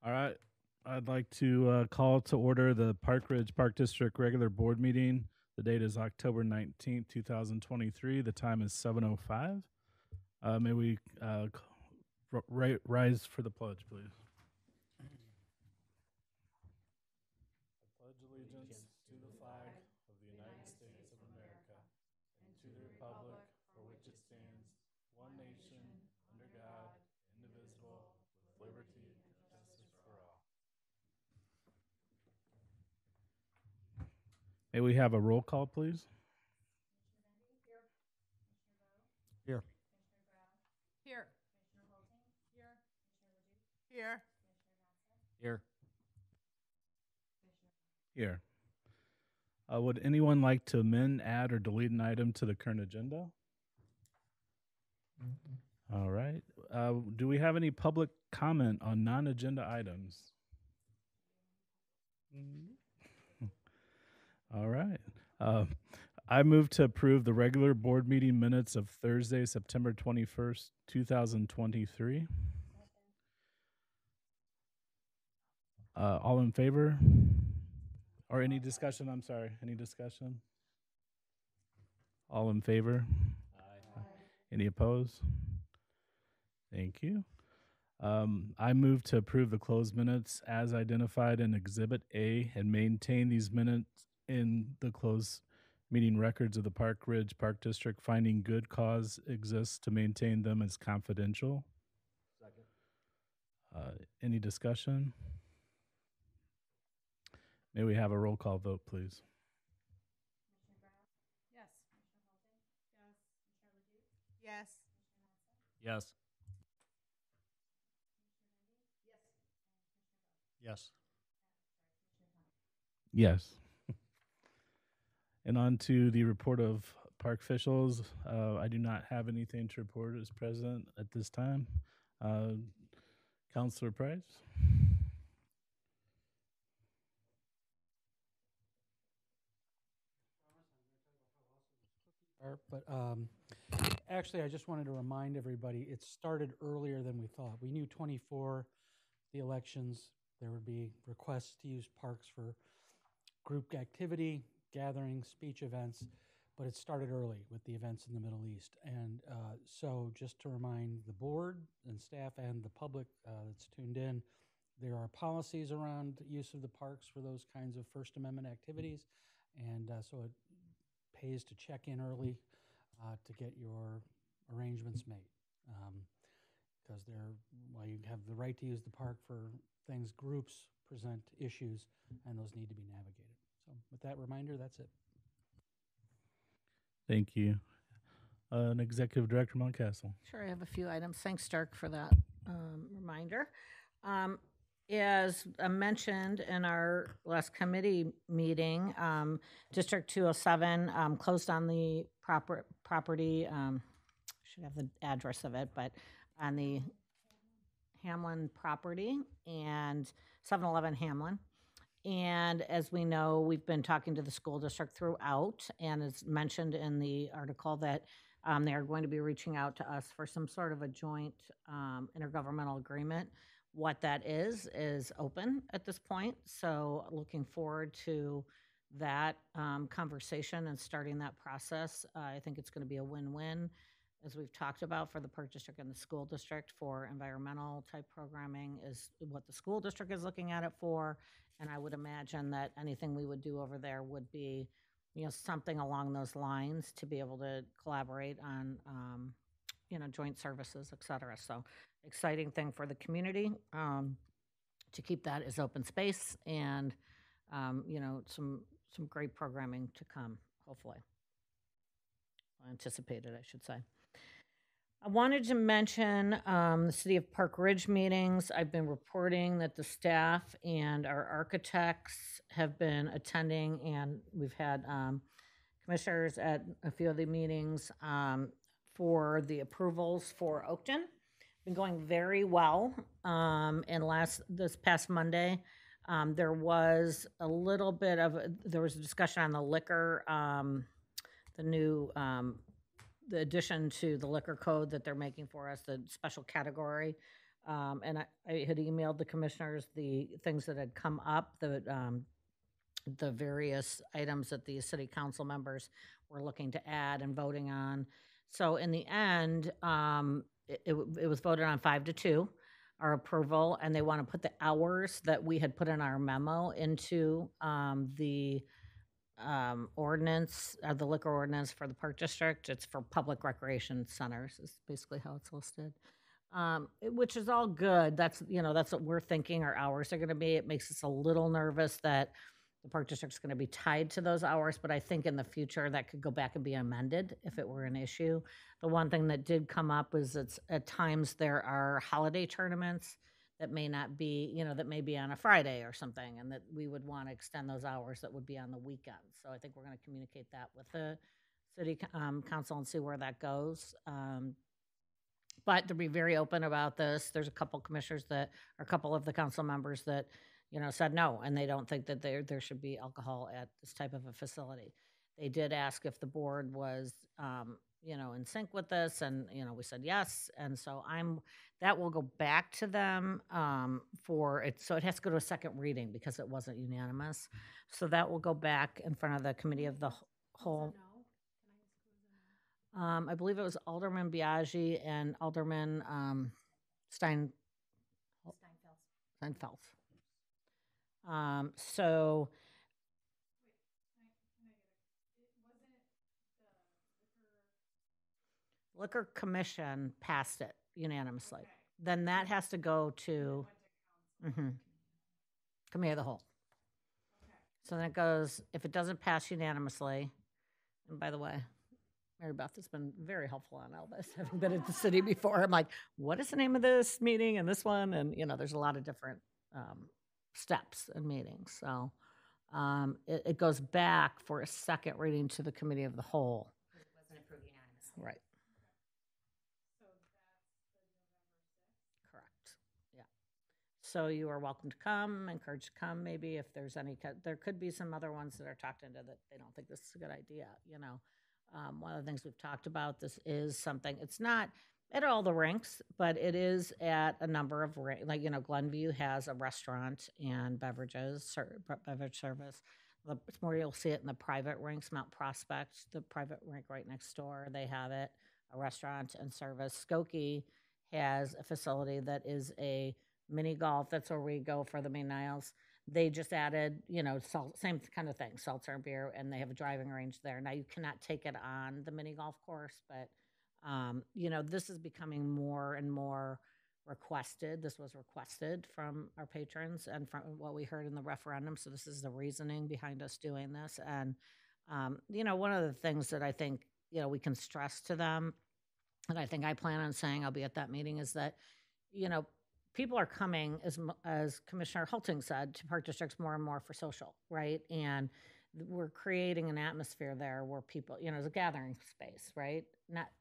All right. I'd like to call to order the Park Ridge Park District regular board meeting. The date is October 19th, 2023. The time is 7:05. May we rise for the pledge, please? I pledge allegiance to the flag of the United States of America and to the republic for which it stands, one nation, under God, indivisible, with liberty and justice for all. May we have a roll call, please? Here. Here. Here. Here. Here. Would anyone like to amend, add, or delete an item to the current agenda? All right. Do we have any public comment on non-agenda items? All right. I move to approve the regular board meeting minutes of Thursday, September 21st, 2023. All in favor? Or any discussion? I'm sorry. Any discussion? All in favor? Aye. Any opposed? Thank you. I move to approve the closed minutes as identified in Exhibit A and maintain these minutes in the closed meeting records of the Park Ridge Park District, finding good cause exists to maintain them as confidential. Second. Any discussion? May we have a roll call vote, please? Yes. Yes. Yes. Yes. Yes. And on to the report of park officials. I do not have anything to report as president at this time. Councilor Price? But actually, I just wanted to remind everybody, it started earlier than we thought. We knew 24, the elections, there would be requests to use parks for group activity, gatherings, speech events, but it started early with the events in the Middle East. And so just to remind the board and staff and the public that's tuned in, there are policies around use of the parks for those kinds of First Amendment activities. And so it pays to check in early to get your arrangements made. Because while you have the right to use the park for things, groups present issues, and those need to be navigated. So with that reminder, that's it. Thank you. Executive Director Mountcastle. Sure, I have a few items. Thanks, Stark, for that reminder. As mentioned in our last committee meeting, District 207 closed on the property, should have the address of it, but on the Hamlin property and 711 Hamlin. And as we know, we've been talking to the school district throughout, and it's mentioned in the article that they are going to be reaching out to us for some sort of a joint intergovernmental agreement. What that is open at this point. So looking forward to that conversation and starting that process. I think it's going to be a win-win, as we've talked about, for the Park District and the school district. For environmental type programming is what the school district is looking at it for. And I would imagine that anything we would do over there would be, something along those lines to be able to collaborate on, joint services, et cetera. So exciting thing for the community to keep that as open space and, some great programming to come, hopefully. Anticipated, I should say. I wanted to mention the City of Park Ridge meetings. I've been reporting that the staff and our architects have been attending, and we've had commissioners at a few of the meetings for the approvals for Oakton. Been going very well. And this past Monday, there was a little bit of there was a discussion on the liquor, the new the addition to the liquor code that they're making for us, the special category And I had emailed the commissioners the things that had come up, the various items that the city council members were looking to add and voting on. So in the end, it was voted on 5-2, our approval, and they want to put the hours that we had put in our memo into the ordinance, the liquor ordinance for the Park District. It's for public recreation centers, is basically how it's listed. Which is all good. That's what we're thinking our hours are going to be. It makes us a little nervous that the Park District's going to be tied to those hours, but I think in the future that could go back and be amended if it were an issue. The one thing that did come up is it's at times there are holiday tournaments that may not be, that may be on a Friday or something, and that we would want to extend those hours that would be on the weekend. So I think we're going to communicate that with the city council and see where that goes. But to be very open about this, there's a couple commissioners or a couple of the council members that, said no, and they don't think that there should be alcohol at this type of a facility. They did ask if the board was, in sync with this, and, we said yes. And so that will go back to them for it. So it has to go to a second reading because it wasn't unanimous. So that will go back in front of the committee of the whole. I believe it was Alderman Biaggi and Alderman Steinfeld. So Liquor Commission passed it unanimously. Okay. Then that has to go to committee of the whole. Okay. So then it goes, if it doesn't pass unanimously, and by the way, Mary Beth has been very helpful on all this, having been at the city before. I'm like, what is the name of this meeting and this one? And, there's a lot of different steps and meetings. So it goes back for a second reading to the committee of the whole. It wasn't approved unanimously. Right. So that's the November 6th? Correct. Yeah. So you are welcome to come, encouraged to come maybe if there's any, there could be some other ones that are talked into that they don't think this is a good idea, One of the things we've talked about, this is something, it's not at all the rinks, but it is at a number of, Glenview has a restaurant and beverage service. It's more, you'll see it in the private rinks, Mount Prospect, the private rink right next door, they have it, a restaurant and service. Skokie has a facility that is a mini golf, that's where we go for the main aisles. They just added, same kind of thing, seltzer and beer, and they have a driving range there. Now, you cannot take it on the mini golf course, but, this is becoming more and more requested. This was requested from our patrons and from what we heard in the referendum, so this is the reasoning behind us doing this. And, one of the things that I think, we can stress to them, and I think I plan on saying I'll be at that meeting, is that, people are coming, as Commissioner Hulting said, to Park Districts more and more for social, right? And we're creating an atmosphere there where people, it's a gathering space, right?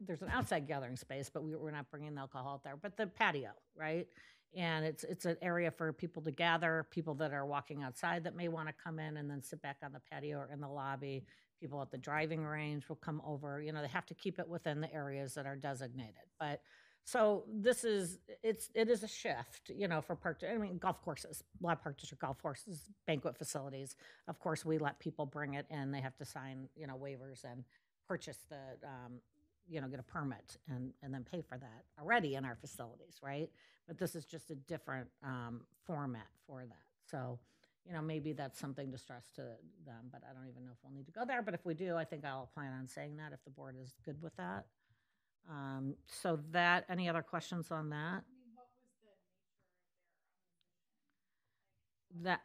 There's an outside gathering space, but we're not bringing the alcohol out there, but the patio, right? And it's an area for people to gather, people that are walking outside that may want to come in and then sit back on the patio or in the lobby. People at the driving range will come over. They have to keep it within the areas that are designated, but. So it is a shift, for golf courses, a lot of Park District golf courses, banquet facilities. Of course, we let people bring it in. They have to sign, waivers and purchase the, get a permit and then pay for that already in our facilities, right? But this is just a different format for that. So, maybe that's something to stress to them, but I don't even know if we'll need to go there. But if we do, I think I'll plan on saying that if the board is good with that. So any other questions on that? What was the nature of That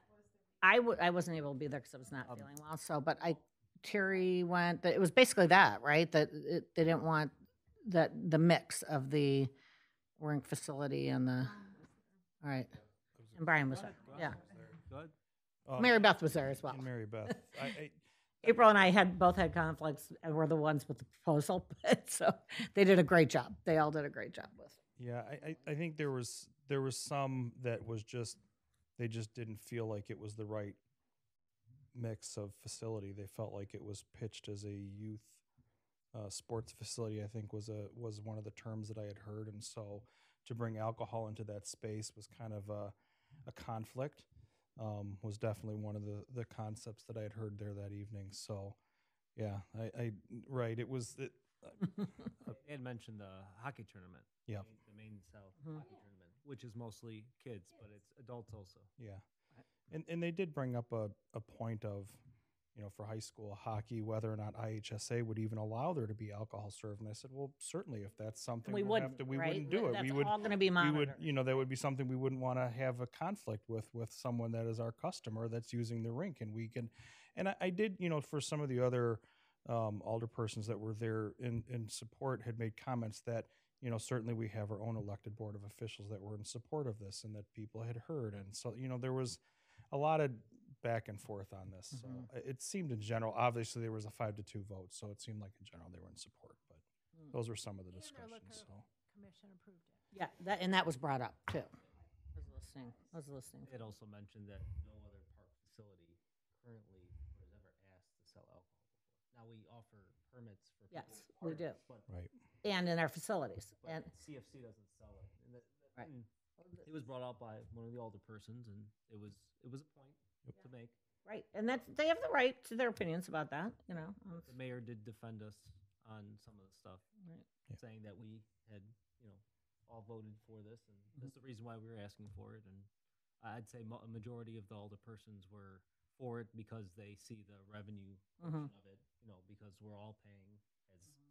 I wasn't able to be there because I was not feeling well. So, but Terry went, it was basically that, right? That they didn't want the mix of the rink facility and the, all right. And Brian was there. Yeah. Good. Mary Beth was there as well. And Mary Beth. April and I both had conflicts, and we're the ones with the proposal, but so they did a great job. They all did a great job with it. Yeah, I think there was some that was they just didn't feel like it was the right mix of facility. They felt like it was pitched as a youth sports facility, I think was one of the terms that I had heard, and so to bring alcohol into that space was kind of a conflict. Was definitely one of the concepts that I had heard there that evening. So, yeah, I right. It was it. They had mentioned the hockey tournament. Yep. The Maine South Mhm. hockey tournament, which is mostly kids, but it's adults also. Yeah, and they did bring up a point of, for high school hockey, whether or not IHSA would even allow there to be alcohol served. And I said, well, certainly, if that's something We we'll have wouldn't, to, we right? wouldn't do it. That's We would. all going to be We monitored. would, that would be something we wouldn't want to have a conflict with someone that is our customer that's using the rink, and we can. And I did, for some of the other alderpersons that were there in support, had made comments that, certainly we have our own elected board of officials that were in support of this, and that people had heard, and so there was a lot of back and forth on this. So it seemed in general, obviously there was a 5-2 vote, so it seemed like in general they were in support. But those were some of the discussions. So. Commission approved it. Yeah, that was brought up too. I was listening. It also mentioned that no other park facility currently was ever asked to sell alcohol before. Now we offer permits for people Yes, to we do. park, Right. And in our facilities. but And CFC doesn't sell it. Right. And it was brought out by one of the alderpersons, and it was a point to make. right, and they have the right to their opinions about that. The mayor did defend us on some of the stuff, Right. Yeah. saying that we had, all voted for this, and that's the reason why we were asking for it. And I'd say a majority of the alderpersons were for it because they see the revenue portion of it, because we're all paying as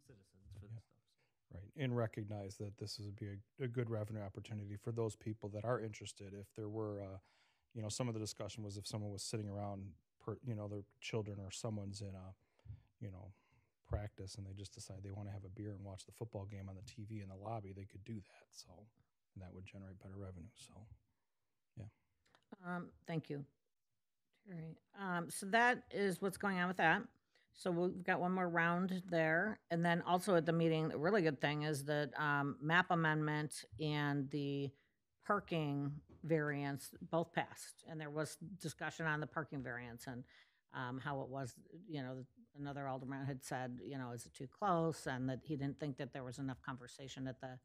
citizens for this stuff. Right, and recognize that this would be a good revenue opportunity for those people that are interested. If there were, some of the discussion was if someone was sitting around, their children or someone's in a, practice, and they just decide they want to have a beer and watch the football game on the TV in the lobby, they could do that. So, and that would generate better revenue. So, yeah. Thank you, Terry. So that is what's going on with that. So we've got one more round there. And then also at the meeting, the really good thing is that map amendment and the parking variance both passed. And there was discussion on the parking variance and how it was, another alderman had said, is it too close? And that he didn't think that there was enough conversation at the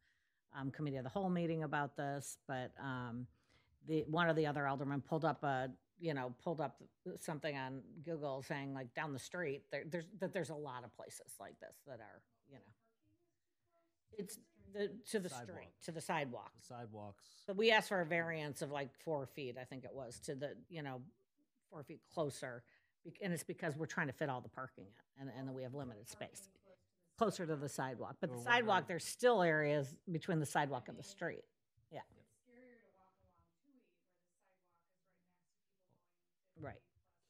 committee of the whole meeting about this. But one of the other aldermen pulled up something on Google saying, like, down the street, there's a lot of places like this that are, it's to the street, Sidewalk. to the sidewalk. The sidewalks. So we asked for a variance of like 4 feet, I think it was, to the, 4 feet closer. And it's because we're trying to fit all the parking in, and then we have limited space. Closer to the sidewalk. But the We're sidewalk, wondering- there's still areas between the sidewalk and the street. Yeah. Right.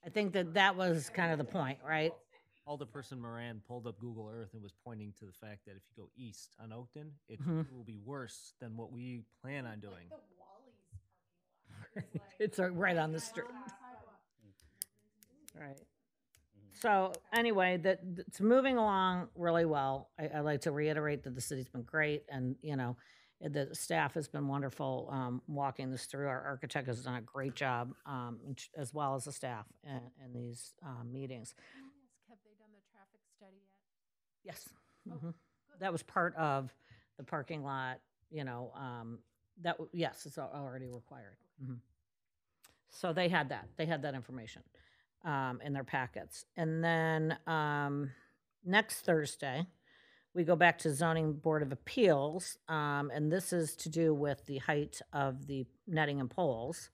I think that was kind of the point, right? Alderperson Moran pulled up Google Earth and was pointing to the fact that if you go east on Oakton, it will be worse than what we plan on doing. The Wally's parking lot. It's right on the street. Right. So anyway, it's moving along really well. I like to reiterate that the city's been great, and the staff has been wonderful walking this through. Our architect has done a great job, as well as the staff in these meetings. Have they done the traffic study yet? Yes. That was part of the parking lot, yes, it's already required. So they had that information in their packets. And then next Thursday, we go back to Zoning Board of Appeals, and this is to do with the height of the netting and poles.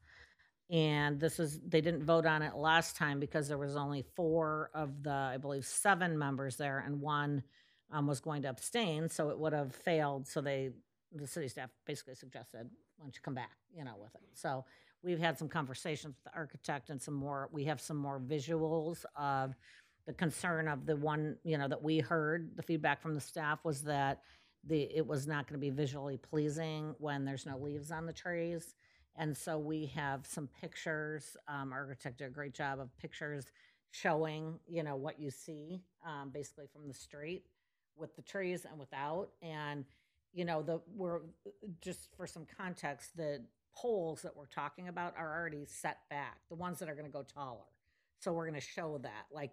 And they didn't vote on it last time because there was only 4 of the, I believe, 7 members there, and 1 was going to abstain, so it would have failed. So the city staff basically suggested, why don't you come back, with it. So we've had some conversations with the architect and we have some more visuals of the concern of the one, that we heard. The feedback from the staff was that it was not going to be visually pleasing when there's no leaves on the trees. And so we have some pictures. Architect did a great job of pictures showing, what you see basically from the street with the trees and without. And, we're just for some context, the poles that we're talking about are already set back, the ones that are going to go taller. So we're going to show that, like,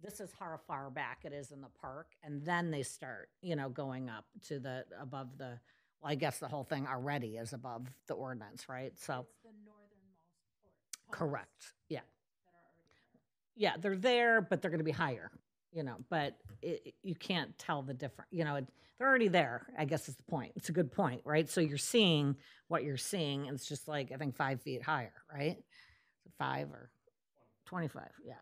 this is how far back it is in the park. And then they start, going up to above the I guess the whole thing already is above the ordinance, right? So, It's the northernmost correct, yeah. that are already there. Yeah, they're there, but they're gonna be higher, but you can't tell the difference, they're already there, I guess is the point. It's a good point, right? So you're seeing what you're seeing, and it's just like, I think 5 feet higher, right? 5 or 25, yeah.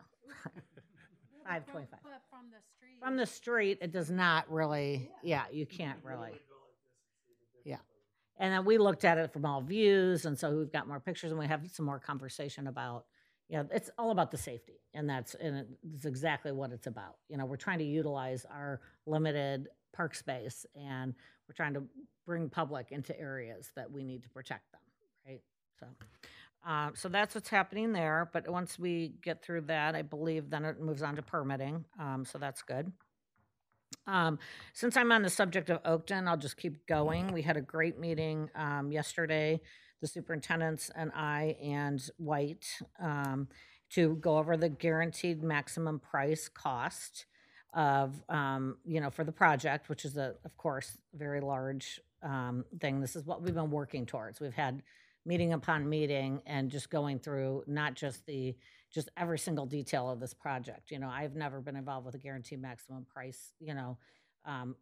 525. But from the street. From the street, it does not really, yeah, you can't really. Yeah. And then we looked at it from all views, and so we've got more pictures, and we have some more conversation about, it's all about the safety, and it's exactly what it's about. We're trying to utilize our limited park space, and we're trying to bring public into areas that we need to protect them, right? So that's what's happening there. But once we get through that, I believe then it moves on to permitting. So that's good. Since I'm on the subject of Oakton, I'll just keep going. We had a great meeting yesterday, the superintendents and I and White, to go over the guaranteed maximum price cost of, for the project, which is of course, very large thing. This is what we've been working towards. We've had meeting upon meeting and just going through not just every single detail of this project. I've never been involved with a guaranteed maximum price,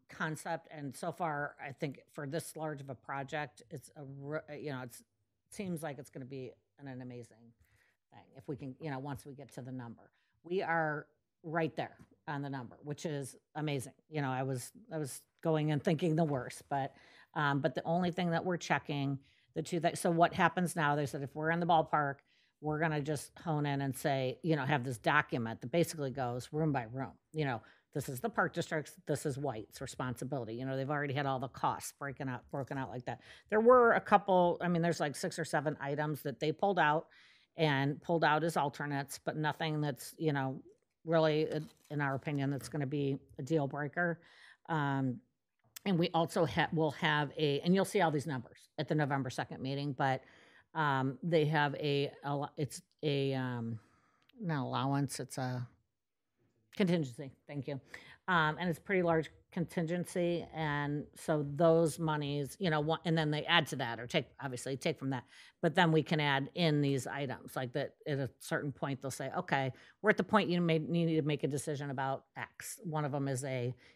concept. And so far, I think for this large of a project, it seems like it's going to be an amazing thing. If we can, once we get to the number, we are right there on the number, which is amazing. I was going and thinking the worst, but the only thing that we're checking, so what happens now, they said if we're in the ballpark, we're going to just hone in and say, have this document that basically goes room by room. This is the park district's, this is White's responsibility. They've already had all the costs broken out like that. There were a couple, there's like 6 or 7 items that they pulled out as alternates, but nothing that's, really, in our opinion, that's going to be a deal breaker. And we also will have and you'll see all these numbers at the November 2nd meeting, but they have it's not allowance, it's a contingency, thank you. And it's pretty large contingency, and so those monies, and then they add to that or take from that, but then we can add in these items like that. At a certain point, they'll say, okay, we're at the point you need to make a decision about X. One of them is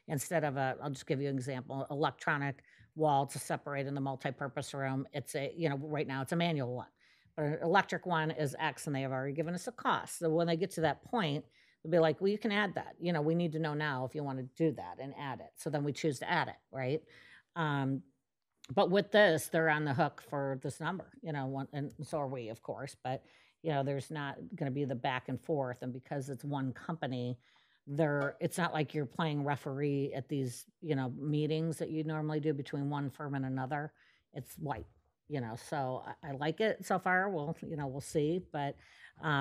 instead of I'll just give you an example, electronic wall to separate in the multi-purpose room. It's right now it's a manual one, but an electric one is X, and they have already given us a cost. So when they get to that point, they'll be like, well, you can add that. We need to know now if you want to do that and add it. So then we choose to add it, right? But with this, they're on the hook for this number, and so are we, of course. But, there's not going to be the back and forth. And because it's one company, it's not like you're playing referee at these, meetings that you normally do between one firm and another. It's White, so I like it so far. We'll see. But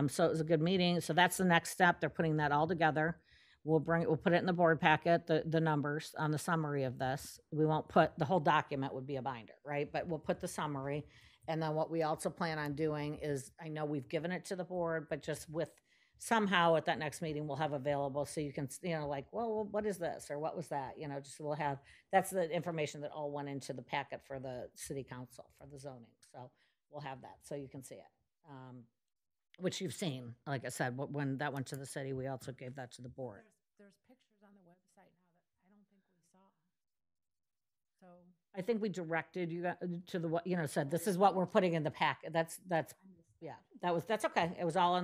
so it was a good meeting. So that's the next step. They're putting that all together. We'll put it in the board packet, the numbers on the summary of this. We won't put, the whole document would be a binder, right? But we'll put the summary. And then what we also plan on doing is, I know we've given it to the board, but just somehow at that next meeting, we'll have available so you can, well, what is this? Or what was that? That's the information that all went into the packet for the city council, for the zoning. So we'll have that so you can see it. Which you've seen, like I said, when that went to the city, we also gave that to the board. There's pictures on the website now that I don't think we saw. So I think we directed you to the, said, this is what we're putting in the packet. That's okay. It was all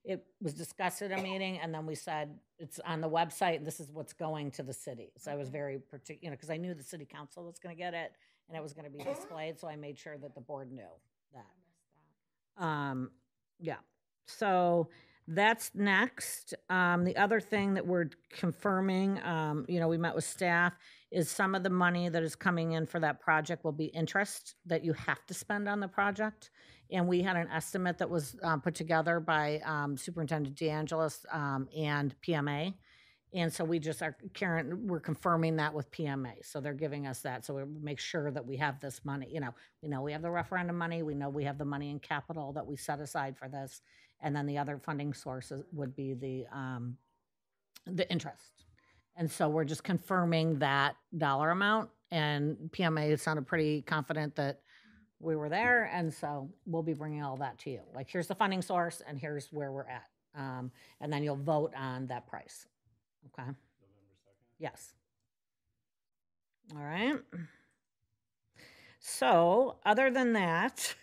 it was discussed at a meeting, and then we said, it's on the website, this is what's going to the city. So I was very particular, because I knew the city council was going to get it, and it was going to be displayed, so I made sure that the board knew that. Yeah, so that's next. The other thing that we're confirming, we met with staff, is some of the money that is coming in for that project will be interest that you have to spend on the project. And we had an estimate that was put together by Superintendent DeAngelis and PMA. And so we're confirming that with PMA. So they're giving us that. So we make sure that we have this money. We know we have the referendum money. We know we have the money in capital that we set aside for this. And then the other funding sources would be the interest. And so we're just confirming that dollar amount. and PMA sounded pretty confident that we were there, and so we'll be bringing all that to you. Like, here's the funding source, and here's where we're at. And then you'll vote on that price. Okay? November 2nd? Yes. All right. So, other than that,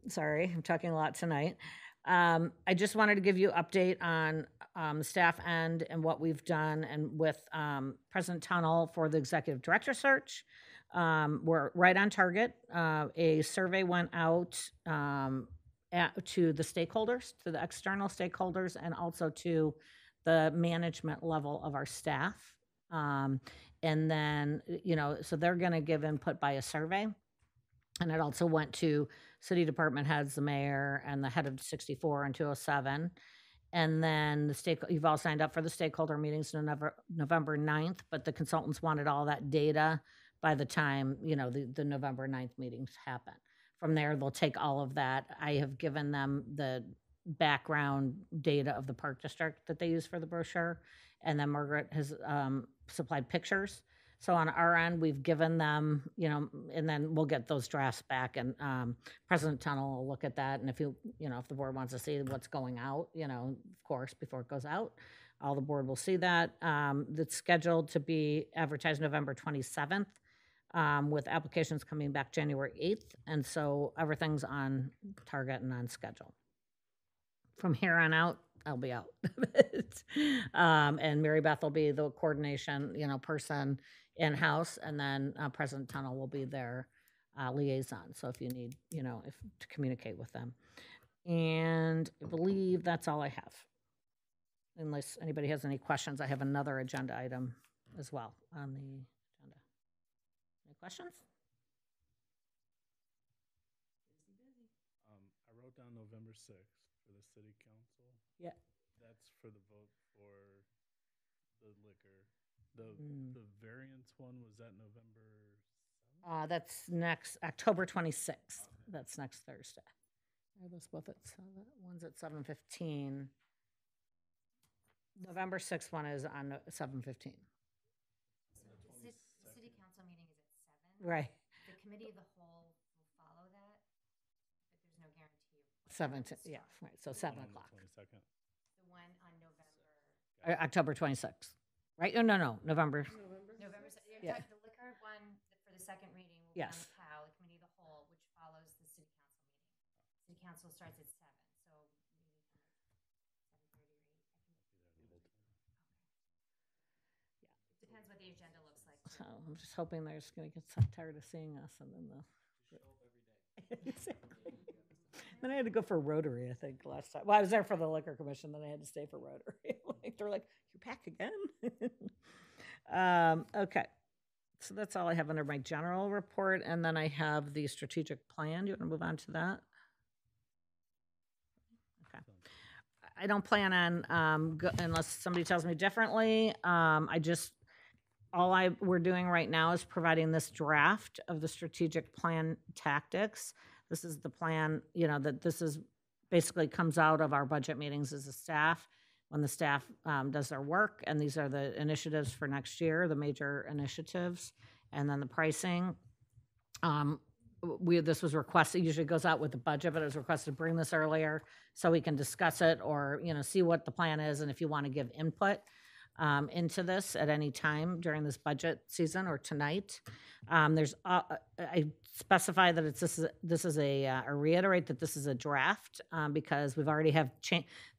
sorry, I'm talking a lot tonight. I just wanted to give you an update on the staff end and what we've done, and with President Tunnel for the executive director search. We're right on target. A survey went out to the stakeholders, to the external stakeholders, and also to the management level of our staff. And then, so they're going to give input by a survey. And it also went to city department heads, the mayor, and the head of 64 and 207. And then you've all signed up for the stakeholder meetings November 9th, but the consultants wanted all that data by the time, the November 9th meetings happen. From there, they'll take all of that. I have given them the background data of the park district that they use for the brochure. And then Margaret has supplied pictures. So on our end, we've given them, and then we'll get those drafts back, and President Tunnel will look at that. And if if the board wants to see what's going out, of course, before it goes out, all the board will see that. It's scheduled to be advertised November 27th, with applications coming back January 8th. And so everything's on target and on schedule. From here on out, I'll be out. And Mary Beth will be the coordination, person in-house, and then President Tunnel will be their liaison. So if you need, to communicate with them. And I believe that's all I have. Unless anybody has any questions, I have another agenda item as well on the agenda. Any questions? I wrote down November 6th for the city council. Yeah. That's for the vote for the liquor. The variance one, was that November 7th? That's next, October 26th. Okay. That's next Thursday. Are those both at 7? One's at 7:15. November 6th one is on 7:15. The city council meeting is at 7. Right. The committee of the whole will follow that, but there's no guarantee. 7, yeah, right, so 7 o'clock. 22nd. The one on November. October 26th, right? No, November. November. Yeah. The liquor one for the second reading will be on Yes. the COW, the committee of the whole, which follows the city council meeting. City council starts at 7, so maybe kind of 7:30 or 8. It depends what the agenda looks like. So I'm just hoping they're just going to get so tired of seeing us, and then they'll. Exactly. Then I had to go for Rotary, I think, last time. Well, I was there for the Liquor Commission, then I had to stay for Rotary. They're like, you're back again? Okay. So that's all I have under my general report. And then I have the strategic plan. Do you want to move on to that? Okay. I don't plan on, unless somebody tells me differently, we're doing right now is providing this draft of the strategic plan tactics. This is the plan, that this is basically comes out of our budget meetings as a staff, when the staff does their work. And these are the initiatives for next year, the major initiatives, and then the pricing. This was requested, usually goes out with the budget, but it was requested to bring this earlier so we can discuss it, or, see what the plan is, and if you want to give input into this at any time during this budget season or tonight. I specify that I reiterate that this is a draft, because we've already have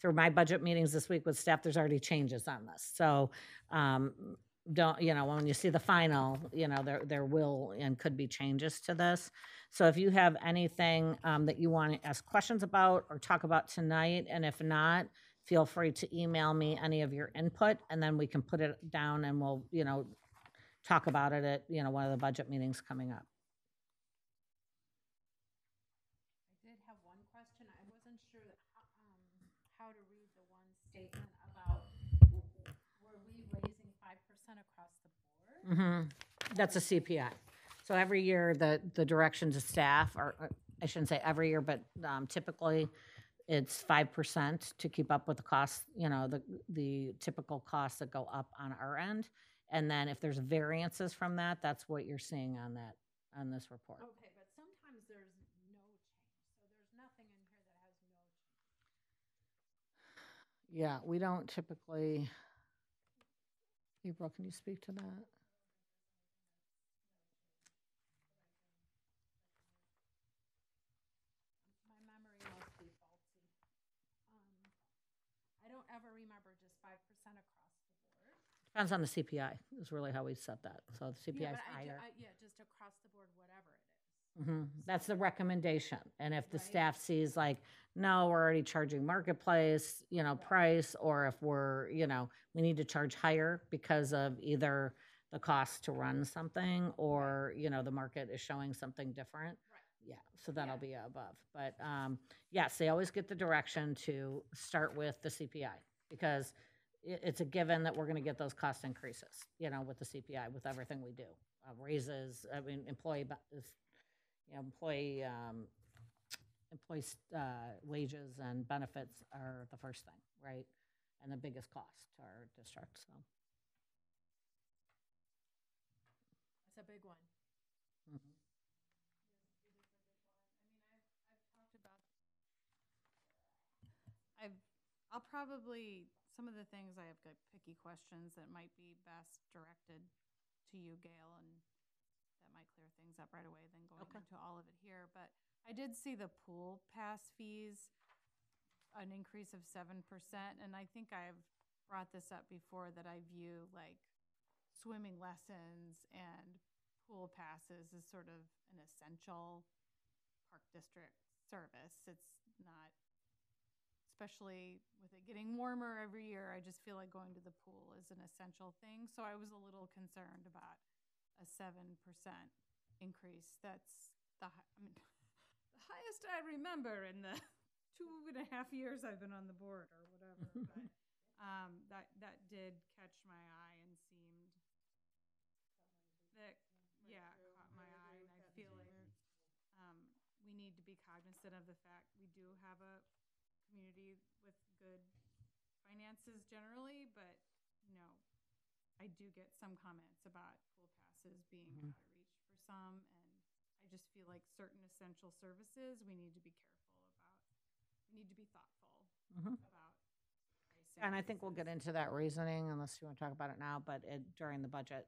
through my budget meetings this week with staff, there's already changes on this. So don't, when you see the final, there will and could be changes to this. So if you have anything that you want to ask questions about or talk about tonight, and if not, feel free to email me any of your input, and then we can put it down and we'll, talk about it at, one of the budget meetings coming up. I did have one question. I wasn't sure how to read the one statement about, were we raising 5% across the board? That's a CPI. So every year, the direction to staff, or I shouldn't say every year, but typically it's 5% to keep up with the costs, the typical costs that go up on our end. And then if there's variances from that, that's what you're seeing on this report. Okay, but sometimes there's no change, so there's nothing in here that has no change. Yeah, we don't typically. April, can you speak to that? My memory must be faulty. I don't ever remember just 5% across the board. Depends on the CPI is really how we set that. So the CPI Yeah, is but higher. just across the board, whatever it is. That's the recommendation. And if the Right. staff sees like, no, we're already charging marketplace, price, or if we're, we need to charge higher because of either the cost to run something or, the market is showing something different. Right. Yeah, so that'll Yeah. be above. But yes, they always get the direction to start with the CPI because it's a given that we're going to get those cost increases, with the CPI, with everything we do. Raises, employee wages and benefits are the first thing, right? And the biggest cost to our district, so. That's a big one. Mhm. I'll probably, some of the things I have got picky questions that might be best directed to you, Gail, and that might clear things up right away than going Okay. into all of it here. But I did see the pool pass fees, an increase of 7%. And I think I've brought this up before that I view like swimming lessons and pool passes as sort of an essential park district service. It's not, especially with it getting warmer every year, I just feel like going to the pool is an essential thing. So I was a little concerned about a 7% increase. That's the highest I remember in the 2.5 years I've been on the board or whatever. But that did catch my eye and seemed that, caught my eye. And I feel like we need to be cognizant of the fact we do have a community with good finances generally, but I do get some comments about pool passes being out of reach for some, and I just feel like certain essential services we need to be careful about. We need to be thoughtful about pricing. And I think we'll get into that reasoning unless you want to talk about it now, but during the budget,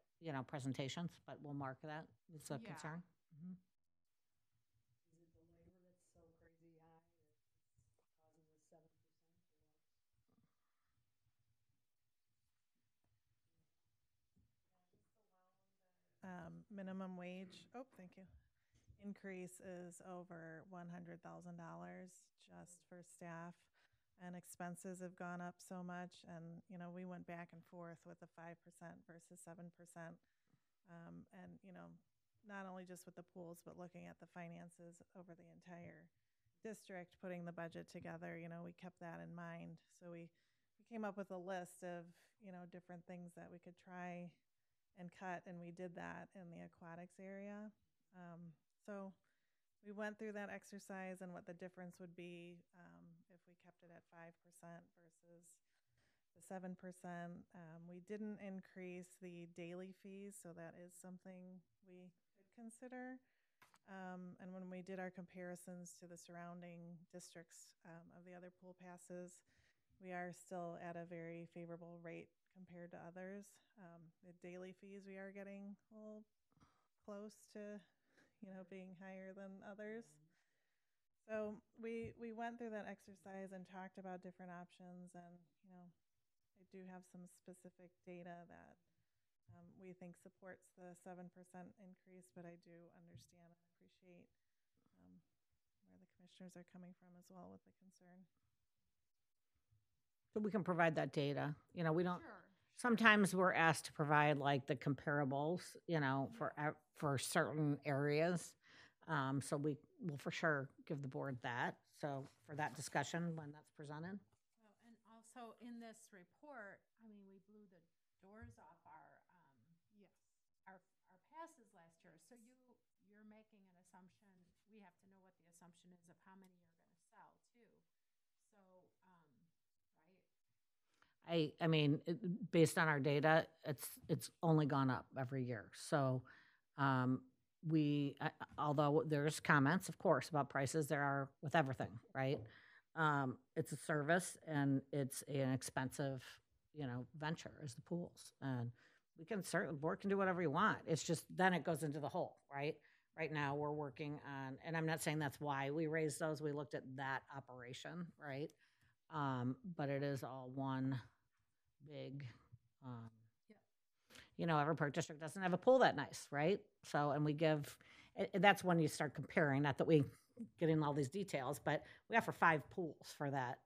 presentations, but we'll mark that. It's a concern. Mhm. Is it the labor that's so crazy high that it's causing the 7% minimum wage, thank you, increase is over $100,000 just for staff. And expenses have gone up so much. And, we went back and forth with the 5% versus 7%. And, not only just with the pools, but looking at the finances over the entire district, putting the budget together, we kept that in mind. So we came up with a list of, different things that we could try and cut, and we did that in the aquatics area. So we went through that exercise and what the difference would be if we kept it at 5% versus the 7%. We didn't increase the daily fees, so that is something we could consider. And when we did our comparisons to the surrounding districts of the other pool passes, we are still at a very favorable rate compared to others. The daily fees we are getting a little close to, being higher than others. So we went through that exercise and talked about different options, and I do have some specific data that we think supports the 7% increase, but I do understand and appreciate where the commissioners are coming from as well with the concern. So we can provide that data. We don't. Sure. Sometimes we're asked to provide like the comparables, for certain areas. So we will for sure give the board that. So for that discussion when that's presented. Well, and also in this report, we blew the doors off our passes last year. So you're making an assumption. We have to know what the assumption is of how many you're going to sell too. So, right? I mean, based on our data, it's only gone up every year. So, although there's comments, of course, about prices, there are with everything, right? It's a service and it's an expensive, venture as the pools. And the board can do whatever you want. It's just, then it goes into the hole, right? Right now, we're working on, and I'm not saying that's why we raised those. We looked at that operation, right? But it is all one big, every park district doesn't have a pool that nice, right? So, and we give, that's when you start comparing, not that we getting all these details, but we offer 5 pools for that,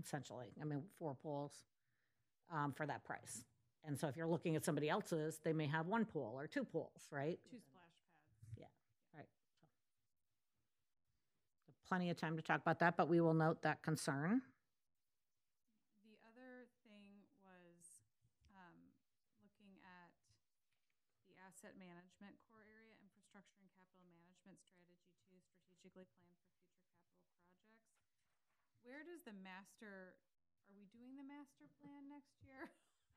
essentially. I mean, 4 pools for that price. And so if you're looking at somebody else's, they may have 1 pool or 2 pools, right? 2 splash pads. Yeah, right. So, plenty of time to talk about that, but we will note that concern. The other thing was looking at the asset management core area, infrastructure and capital management strategy 2, strategically plan for future capital projects. Where does are we doing the master plan next year?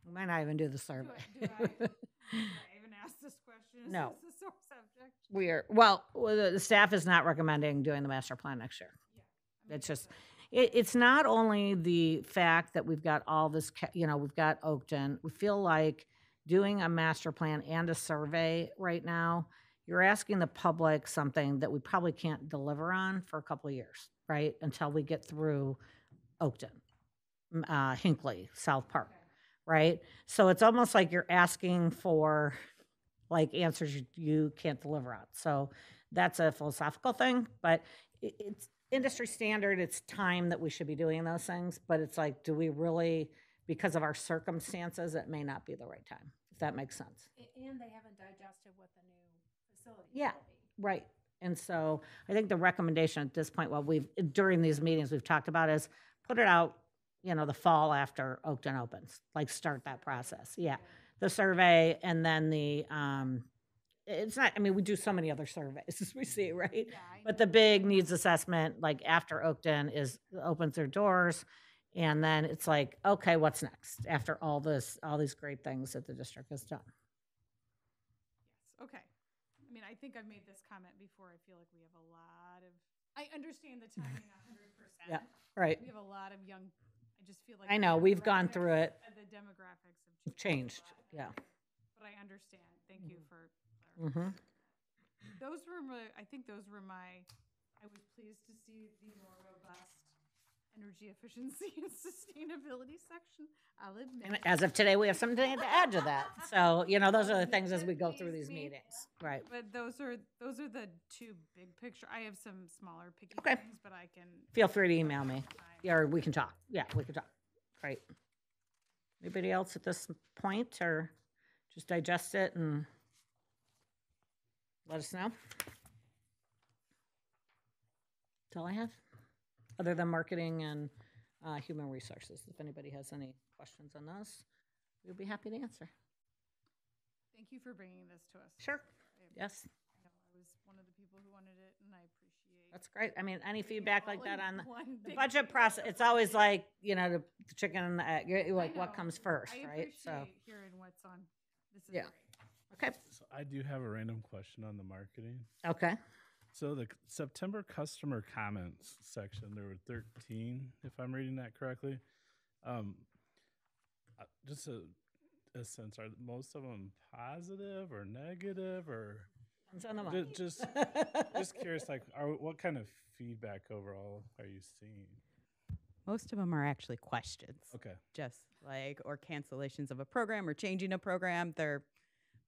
We might not even do the survey. Do I even ask this question? Is No. this a sore subject? Well, the staff is not recommending doing the master plan next year. Yeah. I mean, It's just, it's not only the fact that we've got all this, we've got Oakton. We feel like doing a master plan and a survey right now, you're asking the public something that we probably can't deliver on for a couple of years, right? Until we get through Oakton, Hinckley, South Park, right? So it's almost like you're asking for like answers you can't deliver on. So that's a philosophical thing, but it's industry standard. It's time that we should be doing those things, but it's like, do we really, because of our circumstances, it may not be the right time, if that makes sense. And they haven't digested what the new facility Yeah, will be. right. And so I think the recommendation at this point, during these meetings we've talked about is put it out, the fall after Oakton opens, like start that process. Yeah. The survey and then it's not, we do so many other surveys as we see, right? Yeah, But the big needs assessment, like after Oakton opens their doors, and then it's like, okay, what's next after all these great things that the district has done? Yes, okay. I think I've made this comment before. I feel like we have a lot of, I understand the timing 100%. Yeah, right. We have a lot of young, I just feel like. I know, we've gone through it. The demographics Changed, have changed. a lot. yeah. But I understand. Thank you for Mm-hmm. those were I think those were I was pleased to see the more robust energy efficiency and sustainability section. I'll admit. And as of today, we have something to add to that. So, those are the things as we go through these meetings. Right. But those are the 2 big picture. I have some smaller picky Okay. things, but I can. Feel free to email me, or we can talk. Yeah, we can talk. Great. Anybody else at this point, or just digest it and let us know? That's all I have, other than marketing and human resources. If anybody has any questions on those, we'll be happy to answer. Thank you for bringing this to us. Sure. Yes, I know I was one of the people who wanted it, and I appreciate. that's great. Any putting it feedback all like that in on one the big budget thing. process? It's always like, the chicken and the egg. You're like, I what know. comes first, I right? So, appreciate hearing what's on. This is Yeah. great. okay. So I do have a random question on the marketing. Okay. So the September customer comments section, there were 13, if I'm reading that correctly. Just a sense, are most of them positive or negative, or Depends on the month. just curious, like, what kind of feedback overall are you seeing? Most of them are actually questions. Okay. Just like, or cancellations of a program or changing a program. They're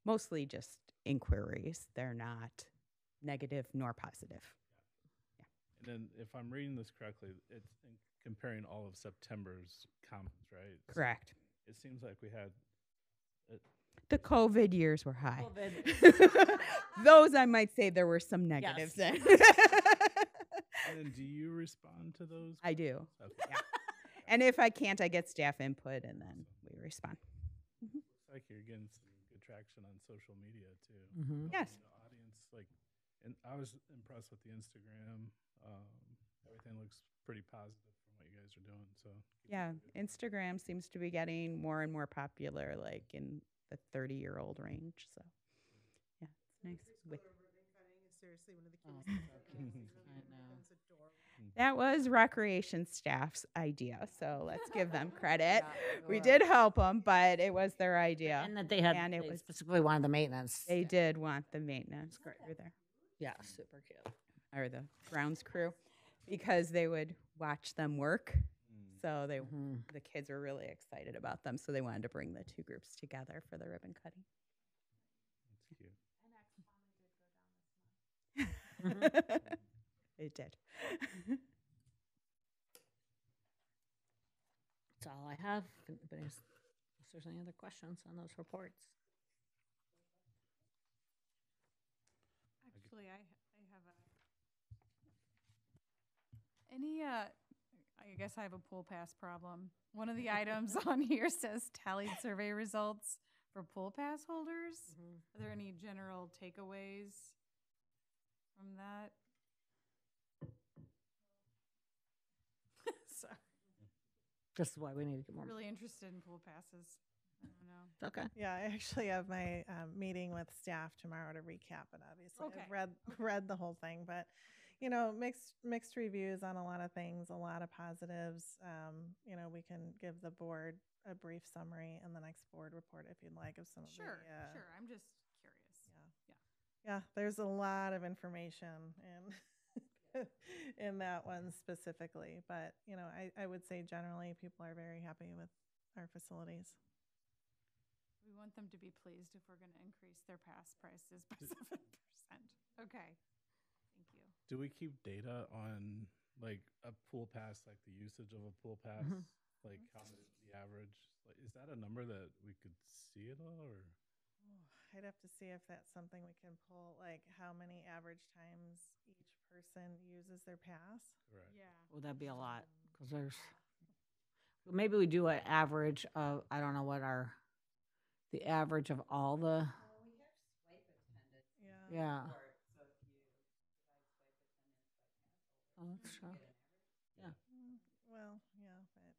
mostly just inquiries. They're not negative nor positive. And then, if I'm reading this correctly, it's comparing all of September's comments, right? So Correct. it seems like we had. The COVID years were high. COVID. Those, I might say, there were some negatives Yes. in. And then, do you respond to those? I do. Okay. Yeah. And if I can't, I get staff input and then we respond. Looks like you're getting some good traction on social media too. Mhm. Yes. The audience, and I was impressed with the Instagram. Everything looks pretty positive from what you guys are doing. So keep Yeah, up the good work. Instagram seems to be getting more and more popular, like in the 30-year-old range. So, yeah, it's nice. With ribbon cutting is seriously one of the Oh, cutest so things I've cute. ever I seen. know. It's adorable. that was recreation staff's idea, so let's give them credit. Yeah, We right. did help them, but it was their idea. And that they had, And it they was specifically wanted the maintenance. they did want the maintenance crew there, Yeah, super cute. or the grounds crew, because they would watch them work. So they the kids were really excited about them, so they wanted to bring the two groups together for the ribbon cutting. That's cute. It did. That's all I have. If there's any other questions on those reports. Actually, I have I guess I have a pool pass problem. One of the items on here says tallied survey results for pool pass holders. Are there any general takeaways from that? Sorry. This is why we need to get more. I'm really interested in pool passes. I don't know. Okay. Yeah, I actually have my meeting with staff tomorrow to recap it. Obviously, Okay. I've read the whole thing, but you know, mixed reviews on a lot of things, a lot of positives. You know, we can give the board a brief summary in the next board report if you'd like of some of Sure, the. sure. I'm just curious. Yeah, there's a lot of information in in that one specifically, but you know, I would say generally people are very happy with our facilities. We want them to be pleased if we're going to increase their pass prices by 7%. Okay. Thank you. Do we keep data on like a pool pass, like the usage of a pool pass, like how much the average? Like, is that a number that we could see at all, or? I'd have to see if that's something we can pull, like how many average times each person uses their pass. Correct. Yeah. Well, that'd be a lot because there's. Maybe we do an average of, I don't know what the average of all the. We have swipe attendance. Yeah. So if you divide swipe attendance by pass Oh, that's true. Yeah. Well, yeah, but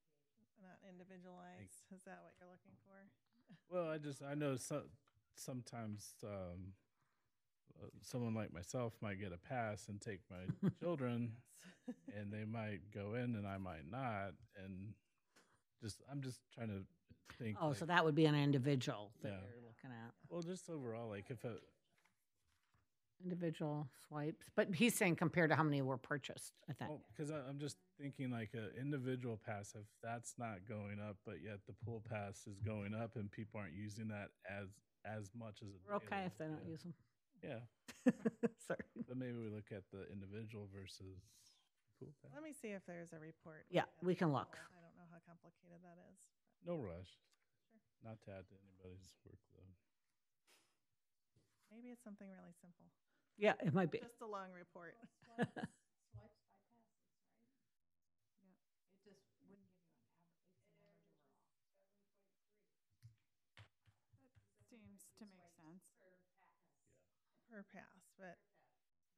not individualized. Is that what you're looking for? Well, I know sometimes someone like myself might get a pass and take my children, and they might go in and I might not, and I'm just trying to think. Oh, like, so that would be an individual that Yeah. you're looking at. well, just overall, like if a Individual swipes, but he's saying compared to how many were purchased, I think. because I'm just thinking like an individual pass, if that's not going up, but yet the pool pass is going up, and people aren't using that as much as a We're okay daily, if they don't yeah. use them. Yeah, Sorry. but maybe we look at the individual versus pool pass. Let me see if there's a report. Yeah, we can look. I don't know how complicated that is. No rush. Not to add to anybody's workload. Maybe it's something really simple. Yeah, it might be. Just a long report. Swipes by passes, right? Yep. It just wouldn't give you an average, it's an average overall. Seems to make sense. Per pass, but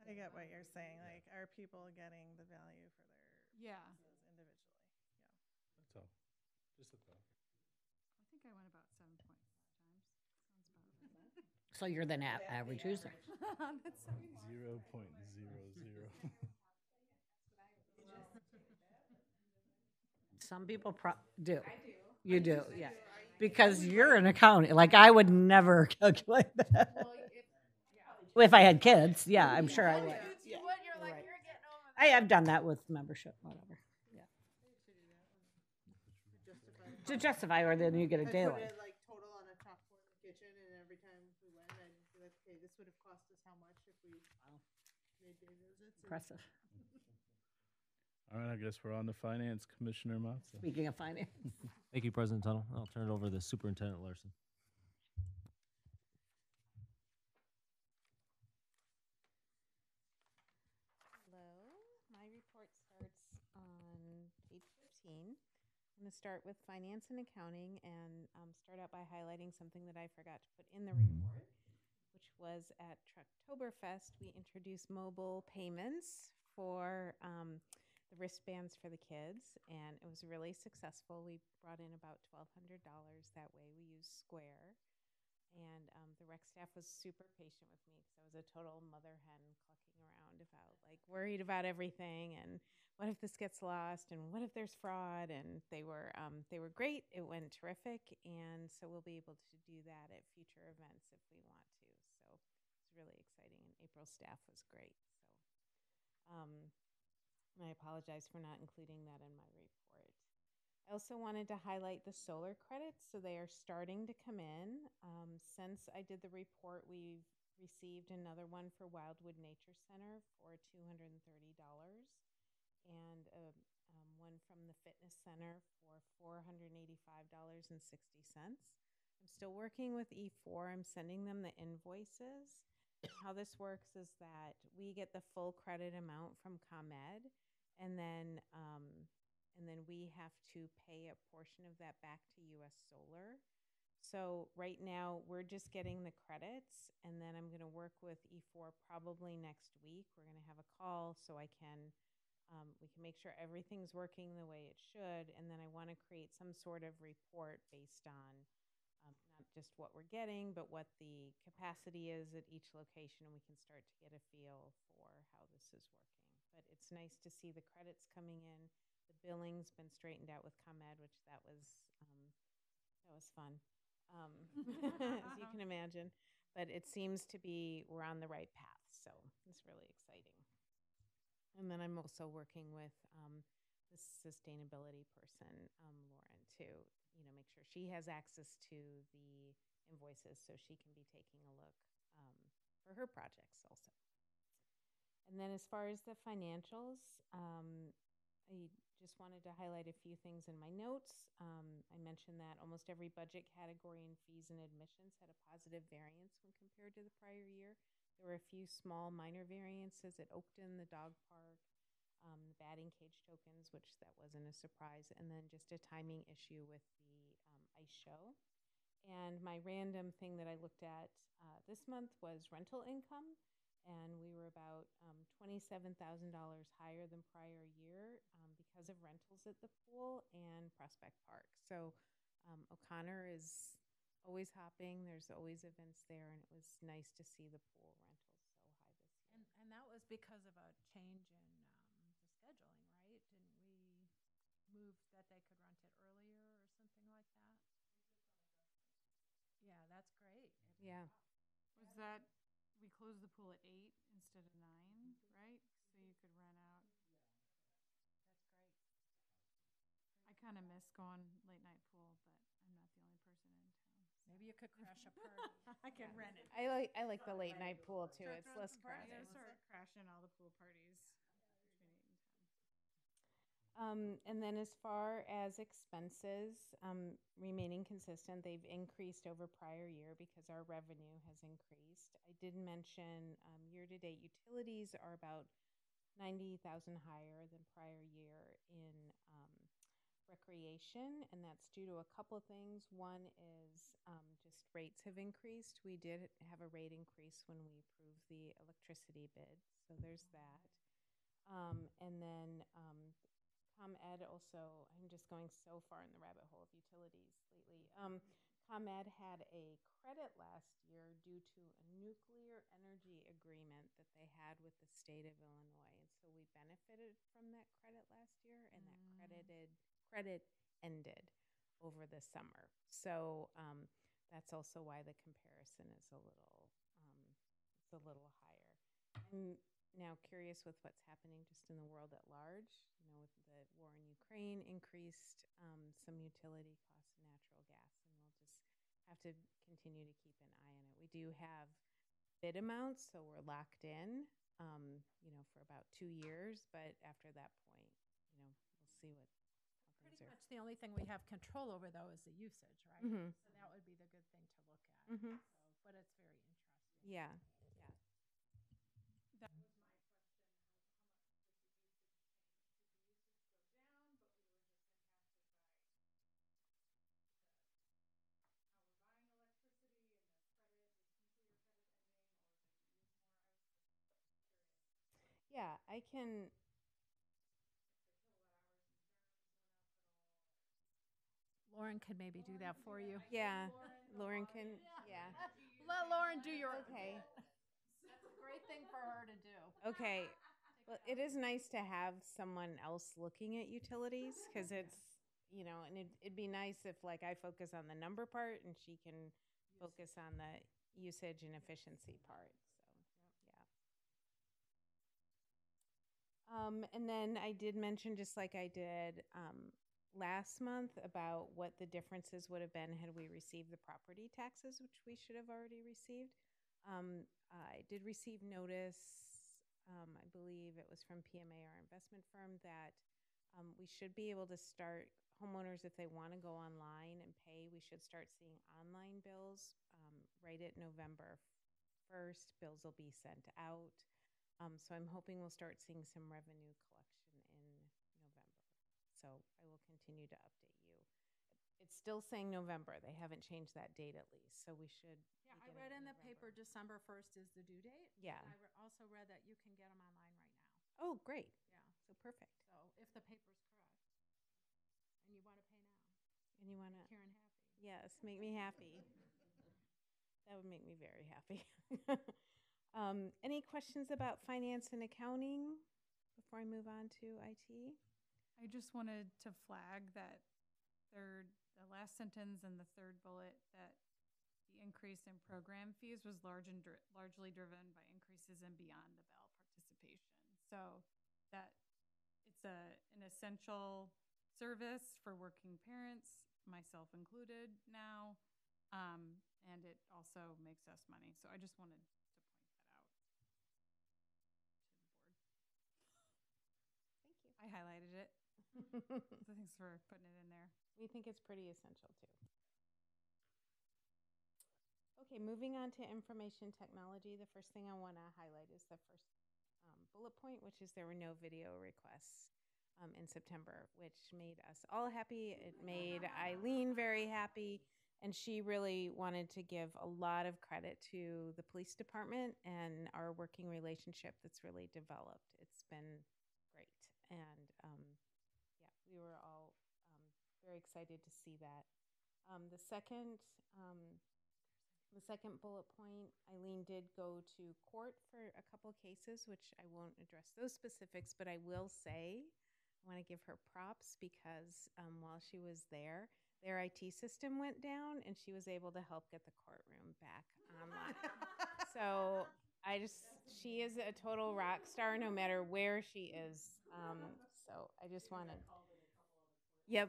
I get what you're saying. Like, are people getting the value for their Yeah. passes individually? Yeah. That's all. Just a thought. I think I went about 7.5 times. Sounds about right. So you're the average user. That's so funny. 0.00. Some people do. You do, yeah. Because you're an accountant. Like, I would never calculate that. If I had kids, yeah, I'm sure I would. You would, you're like, Right. you're getting over that. I've done that with membership, whatever. Yeah. To justify, or then you get a daily. like total on a top floor in the kitchen, and every time we went, I'd be like, okay, this would have cost us how much if we made day visits? Impressive. All right, I guess we're on to Finance Commissioner Matza. Speaking of finance. Thank you, President Tuttle. I'll turn it over to Superintendent Larson. Hello, my report starts on page 15. I'm going to start with finance and accounting and start out by highlighting something that I forgot to put in the report, which was at Trucktoberfest, we introduced mobile payments for the the wristbands for the kids, and it was really successful. We brought in about $1,200 that way. We used Square, and the rec staff was super patient with me because I was a total mother hen clucking around about like worried about everything and what if this gets lost and what if there's fraud, and they were great. It went terrific, and so we'll be able to do that at future events if we want to. So it's really exciting, and April's staff was great. So and I apologize for not including that in my report. I also wanted to highlight the solar credits. So they are starting to come in. Since I did the report, we've received another one for Wildwood Nature Center for $230 and one from the Fitness Center for $485.60. I'm still working with E4. I'm sending them the invoices. How this works is that we get the full credit amount from ComEd, and then we have to pay a portion of that back to U.S. Solar. So right now we're just getting the credits, and then I'm going to work with E4 probably next week. We're going to have a call so we can make sure everything's working the way it should, and then I want to create some sort of report based on not just what we're getting, but what the capacity is at each location, and we can start to get a feel for how this is working. But it's nice to see the credits coming in. The billing's been straightened out with ComEd, which that was fun, as you can imagine. But it seems to be we're on the right path, so it's really exciting. And then I'm also working with the sustainability person, Lauren, to make sure she has access to the invoices so she can be taking a look for her projects also. And then as far as the financials, I just wanted to highlight a few things in my notes. I mentioned that almost every budget category in fees and admissions had a positive variance when compared to the prior year. There were a few small minor variances at Oakton, the dog park, the batting cage tokens, which that wasn't a surprise, and then just a timing issue with the ice show. And my random thing that I looked at this month was rental income, and we were about $27,000 higher than prior year because of rentals at the pool and Prospect Park. So O'Connor is always hopping. There's always events there, and it was nice to see the pool rentals so high this year. And that was because of a change in the scheduling, right? Didn't we move that they could rent it earlier or something like that? Yeah, that's great. Yeah. Was that, we closed the pool at 8 instead of 9, right? So you could rent out. That's great. I kind of miss going late night pool, but I'm not the only person in town. So. Maybe you could crash a party. I can rent it. I like the late night pool too. It's less I crowded. gotta start crashing all the pool parties between 8 and 10. And then as far as expenses remaining consistent, they've increased over prior year because our revenue has increased. I did mention year-to-date utilities are about $90,000 higher than prior year in recreation, and that's due to a couple of things. One is just rates have increased. We did have a rate increase when we approved the electricity bid, so there's that. And then ComEd also, I'm just going so far in the rabbit hole of utilities lately. ComEd had a credit last year due to a nuclear energy agreement that they had with the state of Illinois. And so we benefited from that credit last year, and that credit ended over the summer. So that's also why the comparison is a little higher. I'm now curious with what's happening just in the world at large. With the war in Ukraine, increased some utility costs of natural gas, and we'll just have to continue to keep an eye on it. We do have bid amounts, so we're locked in, for about 2 years. But after that point, we'll see how things Pretty are. much the only thing we have control over, though, is the usage, right? Mm-hmm. So that would be the good thing to look at. Mm-hmm. But it's very interesting. Yeah. That was my Yeah, I can Lauren could maybe do that for you. Yeah, Lauren can, yeah. Let Lauren do your. Okay. That's a great thing for her to do. Okay. Well, it is nice to have someone else looking at utilities because it's, you know, and it'd be nice if like I focus on the number part and she can focus on the usage and efficiency part. So, yeah. And then I did mention, just like I did last month, about what the differences would have been had we received the property taxes, which we should have already received. I did receive notice, I believe it was from PMA, our investment firm, that we should be able to start, homeowners, if they want to go online and pay, we should start seeing online bills right at November 1st. Bills will be sent out. So I'm hoping we'll start seeing some revenue collection in November. So I will continue to update you. It's still saying November. They haven't changed that date at least. So we should. Yeah, I read in the paper December 1st is the due date. Yeah. I also read that you can get them online right now. Oh, great. Yeah. So perfect. So if the paper's correct, and you want to pay now, And you want to. Karen happy. Yes, make me happy. That would make me very happy. Any questions about finance and accounting before I move on to IT? I just wanted to flag that the last sentence in the third bullet, that the increase in program fees was largely driven by increases in Beyond the Bell participation. So that it's an essential service for working parents, myself included now, and it also makes us money. So I just wanted to point that out to the board. Thank you. I highlighted it. So thanks for putting it in there. We think it's pretty essential too. Okay, moving on to information technology. The first thing I want to highlight is the first bullet point, which is there were no video requests in September, which made us all happy. It made Eileen very happy. And she really wanted to give a lot of credit to the police department and our working relationship that's really developed. It's been great. And yeah, we were all very excited to see that. The second bullet point, Eileen did go to court for a couple of cases, which I won't address those specifics, but I will say I want to give her props because while she was there, their IT system went down and she was able to help get the courtroom back online. So she is a total rock star no matter where she is. So I just want to. Yep,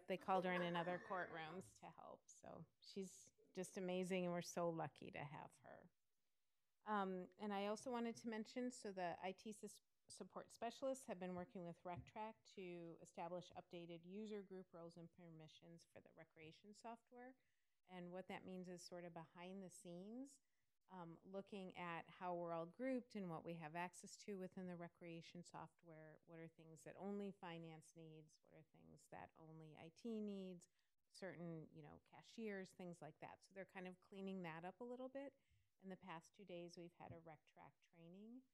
they called her in other courtrooms to help. So she's just amazing, and we're so lucky to have her. And I also wanted to mention, so the IT support specialists have been working with RecTrack to establish updated user group roles and permissions for the recreation software. And what that means is sort of behind the scenes, looking at how we're all grouped and what we have access to within the recreation software. What are things that only finance needs? What are things that only IT needs? Certain, cashiers, things like that. So they're kind of cleaning that up a little bit. In the past 2 days, we've had a RecTrack training,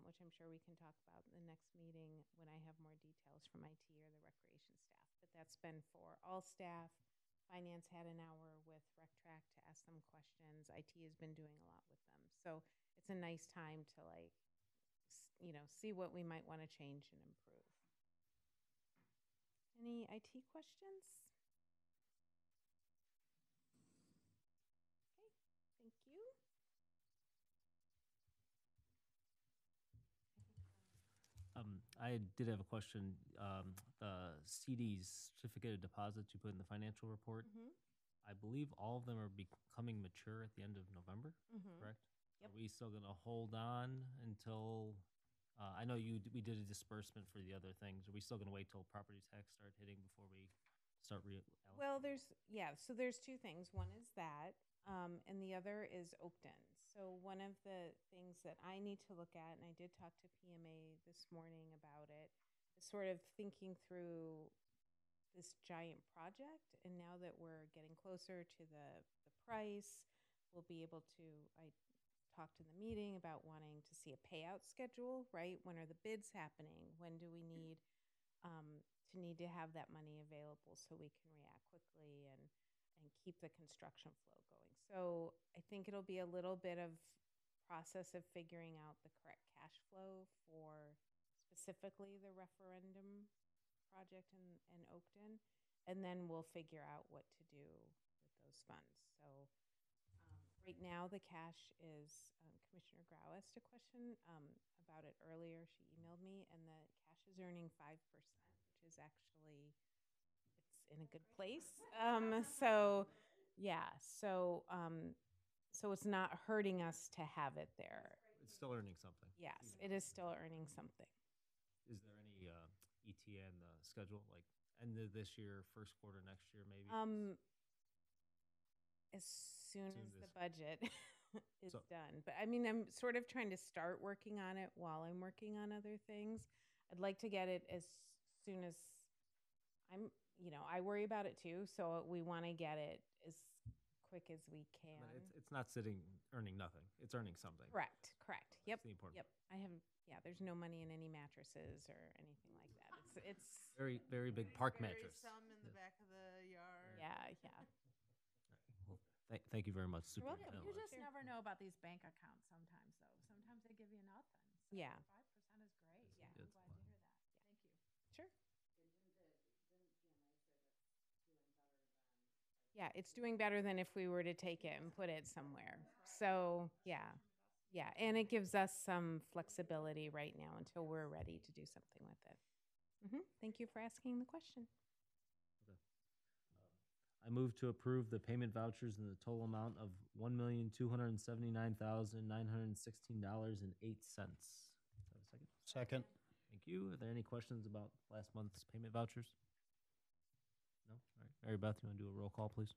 which I'm sure we can talk about in the next meeting when I have more details from IT or the recreation staff. But that's been for all staff. Finance had an hour with RecTrack to ask them questions. IT has been doing a lot with them. So it's a nice time to see what we might want to change and improve. Any IT questions? Okay, thank you. I did have a question. The CDs, certificate of deposits you put in the financial report, I believe all of them are becoming mature at the end of November, correct? Yep. Are we still going to hold on until, I know we did a disbursement for the other things. Are we still going to wait till property tax start hitting before we start reallocating? Well, so there's two things. One is that, and the other is Oakton. So one of the things that I need to look at, and I did talk to PMA this morning about it, is sort of thinking through this giant project. And now that we're getting closer to the price, we'll be able to, I talked in the meeting about wanting to see a payout schedule, right? When are the bids happening? When do we need to need to have that money available so we can react quickly and keep the construction flow going. So I think it'll be a little bit of process of figuring out the correct cash flow for specifically the referendum project in Oakton, and then we'll figure out what to do with those funds. So right now, the cash is, Commissioner Grau asked a question about it earlier. She emailed me, and the cash is earning 5%, which is actually, it's in a good place. So yeah, so it's not hurting us to have it there. It's still earning something. Yes, it is still earning something. Is there any ETA in the schedule, like end of this year, first quarter next year, maybe? As soon as the budget is So- done. But I mean, I'm sort of trying to start working on it while I'm working on other things. I'd like to get it as soon as I worry about it too. So we want to get it as quick as we can. But it's not sitting earning nothing. It's earning something. Correct. Yep. That's the important Yep. There's no money in any mattresses or anything like that. It's Very, very big park Bury mattress. some in the back of the yard. yeah. Well, thank you very much, You're welcome. Superintendent You Larson. just never know about these bank accounts sometimes, though. Sometimes they give you nothing. So Yeah. 5% is great. Yeah. I'm glad to hear that. Thank you. Sure. Yeah, it's doing better than if we were to take it and put it somewhere. So, yeah. And it gives us some flexibility right now until we're ready to do something with it. Thank you for asking the question. I move to approve the payment vouchers in the total amount of $1,279,916.08. Second. Second. Thank you. Are there any questions about last month's payment vouchers? No? All right. Mary Beth, you want to do a roll call, please?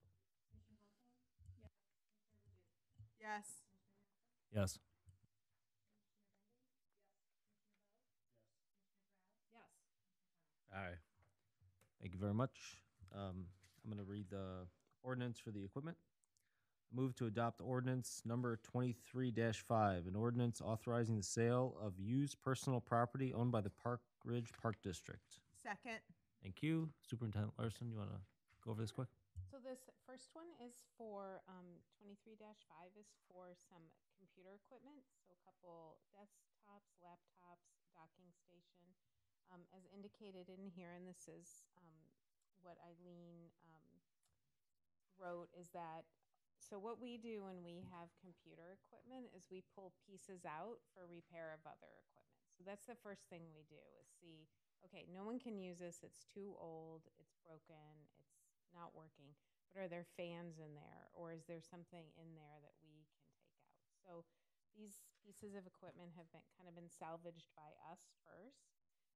Yes. Yes. Yes. Aye. Thank you very much. I'm going to read the ordinance for the equipment. Move to adopt ordinance number 23-5, an ordinance authorizing the sale of used personal property owned by the Park Ridge Park District. Second. Thank you. Superintendent Larson, you want to go over this quick? So this first one is for 23-5 is for some computer equipment. So a couple desktops, laptops, docking station. As indicated in here, and this is what Eileen wrote, is that so what we do when we have computer equipment is we pull pieces out for repair of other equipment. So that's the first thing we do is see, okay, no one can use this. It's too old. It's broken. It's not working. But are there fans in there, or is there something in there that we can take out? So these pieces of equipment have been salvaged by us first.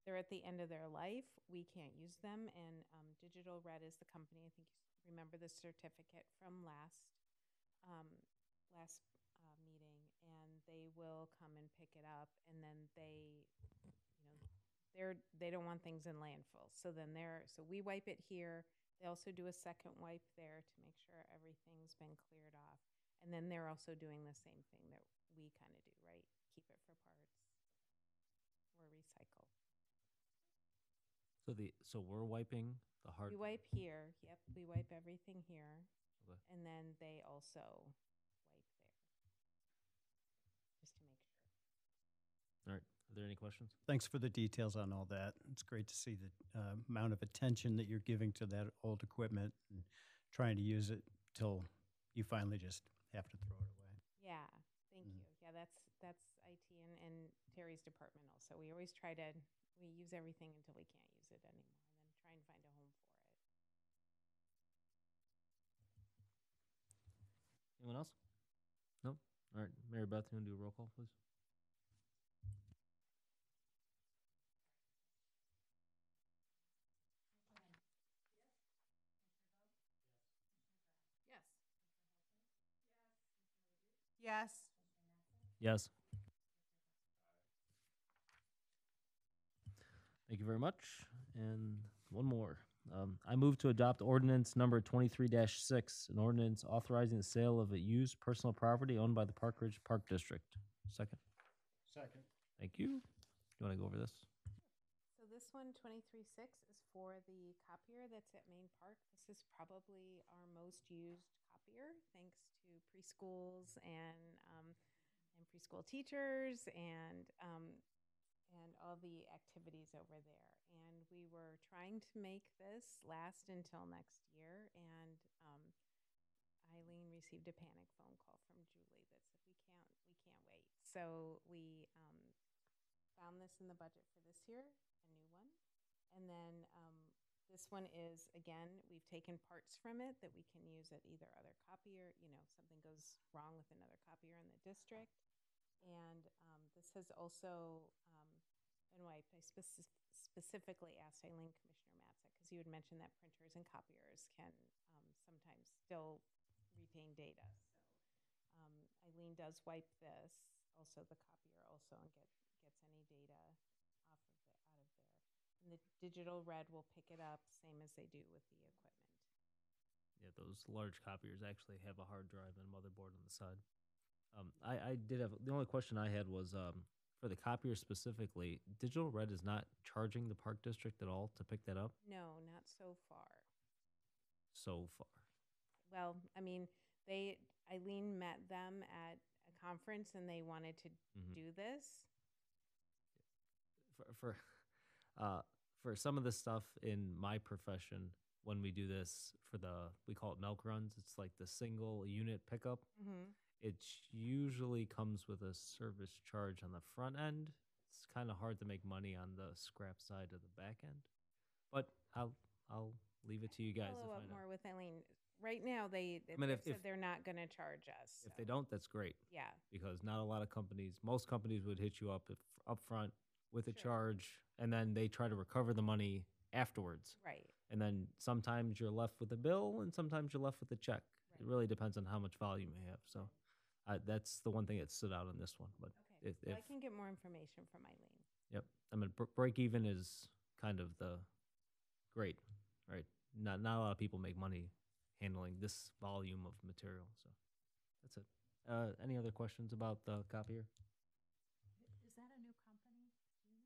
They're at the end of their life. We can't use them, and Digital Red is the company. I think you remember the certificate from last meeting, and they will come and pick it up, and then they don't want things in landfill. So we wipe it here. They also do a second wipe there to make sure everything's been cleared off, and then they're also doing the same thing that we kind of do, right? Keep it for parts or recycle. So we're wiping the hard. We wipe here. Yep, we wipe everything here. Okay. And then they also wipe there. Just to make sure. All right. Are there any questions? Thanks for the details on all that. It's great to see the amount of attention that you're giving to that old equipment and trying to use it till you finally just have to throw it away. Yeah, thank you. Yeah, that's IT and Terry's department also. We always we use everything until we can't use it anymore, and then try and find a home for it. Anyone else? No? All right. Mary Beth, you want to do a roll call, please? Yes. Yes. Yes. Thank you very much. And one more. I move to adopt ordinance number 23-6, an ordinance authorizing the sale of a used personal property owned by the Park Ridge Park District. Second. Second. Thank you. You want to go over this? So this one, 23.6, is for the copier that's at Main Park. This is probably our most used copier, thanks to preschools and preschool teachers and all the activities over there. And we were trying to make this last until next year, and Eileen received a panic phone call from Julie that said we can't wait. So we found this in the budget for this year, a new one. And then this one is, again, we've taken parts from it that we can use at either other copier, something goes wrong with another copier in the district. And this has also been wiped. I specifically asked Eileen, Commissioner Matzek, because you had mentioned that printers and copiers can sometimes still retain data. So Eileen does wipe this, also the copier also, and gets any data out of there. And the digital red will pick it up, same as they do with the equipment. Yeah, those large copiers actually have a hard drive and motherboard on the side. I did have, the only question I had was for the copier specifically, Digital Red is not charging the Park District at all to pick that up? No, not so far. So far. Well, I mean, Eileen met them at a conference and they wanted to do this. For some of the stuff in my profession, when we do this we call it milk runs. It's like the single unit pickup. It usually comes with a service charge on the front end. It's kind of hard to make money on the scrap side of the back end, but I'll leave it to you guys to Follow up find more out. with Eileen. Right now, they said they're not going to charge us. If they don't, that's great. Yeah. Because not a lot of most companies would hit you up front with a charge, and then they try to recover the money afterwards. Right. And then sometimes you're left with a bill, and sometimes you're left with a check. Right. It really depends on how much volume you have. So that's the one thing that stood out on this one. But okay. Well, I can get more information from Eileen. Yep. I mean, break even is kind of the great, right? Not a lot of people make money handling this volume of material. So that's it. Any other questions about the copier? Is that a new company? Do you know?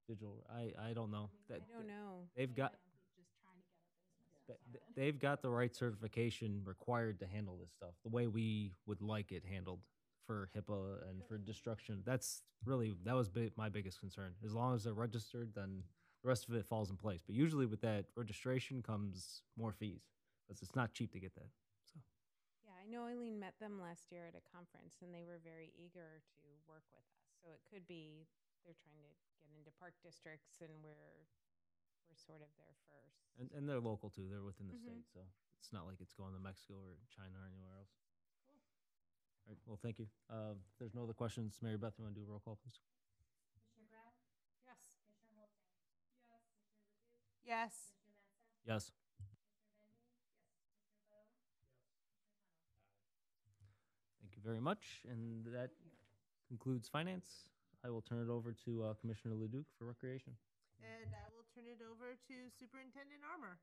Digital. I don't know. I don't know. They've got. Just trying to get a business. They've got the right certification required to handle this stuff the way we would like it handled for HIPAA and for destruction. That was my biggest concern. As long as they're registered, then the rest of it falls in place. But usually with that registration comes more fees because it's not cheap to get that. So. Yeah, I know Eileen met them last year at a conference, and they were very eager to work with us. So it could be they're trying to get into park districts, and we're sort of there first. And they're local too. They're within the state, so it's not like it's going to Mexico or China or anywhere else. Cool. All right. Well, thank you. If there's no other questions, Mary Beth, you want to do a roll call, please? Commissioner Grau? Yes. Commissioner Holtzang? Yes. Commissioner Leduc? Yes. Commissioner Matzek? Yes. Commissioner Bendy? Yes. Commissioner Bowe? Yes. Thank you very much. And that concludes finance. I will turn it over to Commissioner Leduc for recreation. And I will turn it over to Superintendent Armour.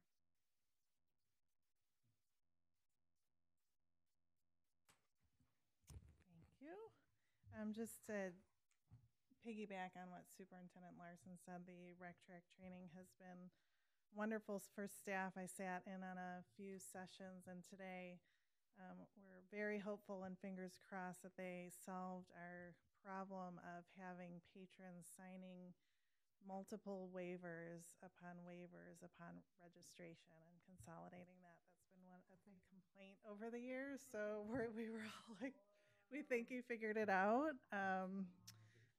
Thank you. Just to piggyback on what Superintendent Larson said, the rec track training has been wonderful for staff. I sat in on a few sessions, and today we're very hopeful and fingers crossed that they solved our problem of having patrons signing multiple waivers upon registration and consolidating that. That's been a big complaint over the years. So we were all like, we think you figured it out.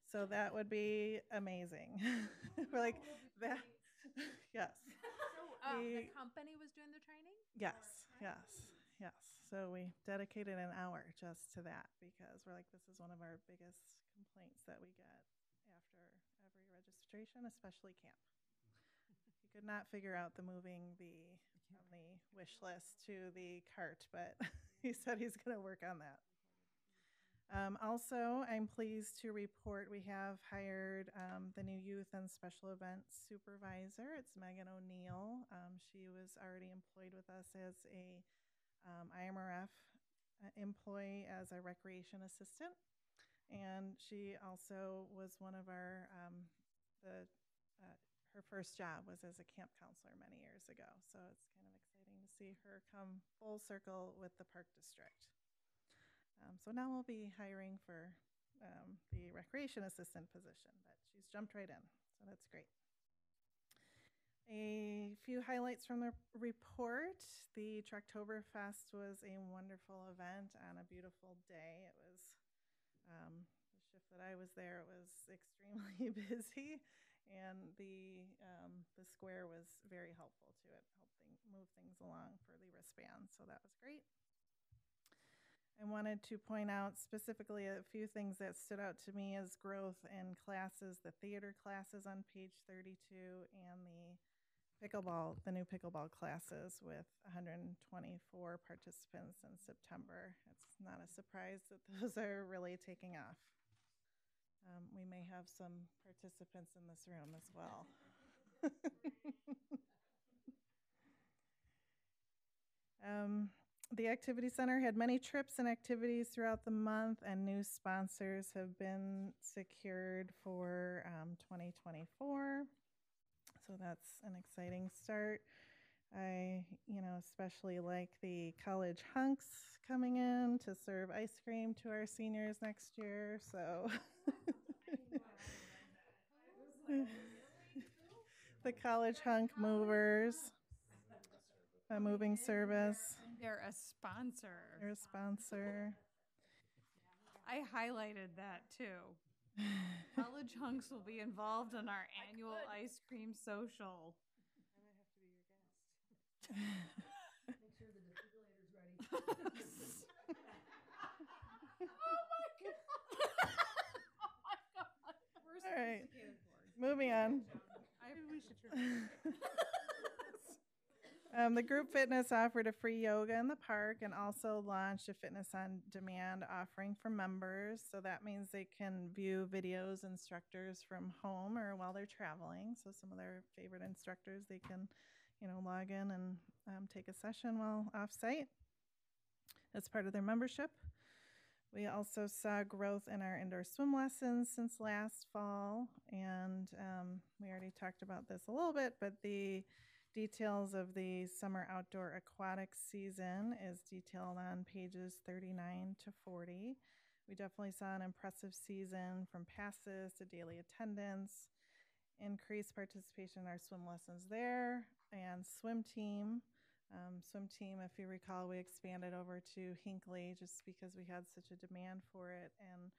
So that would be amazing. We're like that. Yes. So the company was doing the training? Yes. So we dedicated an hour just to that because we're like, this is one of our biggest complaints that we get after every registration, especially camp. He could not figure out the moving from the wish list to the cart, but he said he's going to work on that. Also, I'm pleased to report we have hired the new youth and special events supervisor. It's Megan O'Neill. She was already employed with us as a IMRF employee as a recreation assistant. And she also was one of our, her first job was as a camp counselor many years ago. So it's kind of exciting to see her come full circle with the park district. So now we'll be hiring for the recreation assistant position, but she's jumped right in. So that's great. A few highlights from the report. The Trucktoberfest was a wonderful event on a beautiful day. It was the shift that I was there, it was extremely busy, and the square was very helpful to it, helped move things along for the wristband, so that was great. I wanted to point out specifically a few things that stood out to me as growth in classes, the theater classes on page 32 and the new pickleball classes with 124 participants in September. It's not a surprise that those are really taking off. We may have some participants in this room as well. The Activity Center had many trips and activities throughout the month, and new sponsors have been secured for 2024. So that's an exciting start. I, especially like the college hunks coming in to serve ice cream to our seniors next year. So the college hunk movers, a moving service. They're a sponsor. They're a sponsor. I highlighted that too. College hunks will be involved in our annual ice cream social. I might have to be your guest. Make sure the defibrillator's ready. Oh my god! Oh my god! All right, moving on. Maybe we should turn. The group fitness offered a free yoga in the park and also launched a fitness on demand offering for members. So that means they can view videos, instructors from home or while they're traveling. So some of their favorite instructors, they can, log in and take a session while off site as part of their membership. We also saw growth in our indoor swim lessons since last fall. And we already talked about this a little bit, but the details of the summer outdoor aquatic season is detailed on pages 39 to 40. We definitely saw an impressive season from passes to daily attendance, increased participation in our swim lessons there, and swim team. If you recall, we expanded over to Hinckley just because we had such a demand for it, and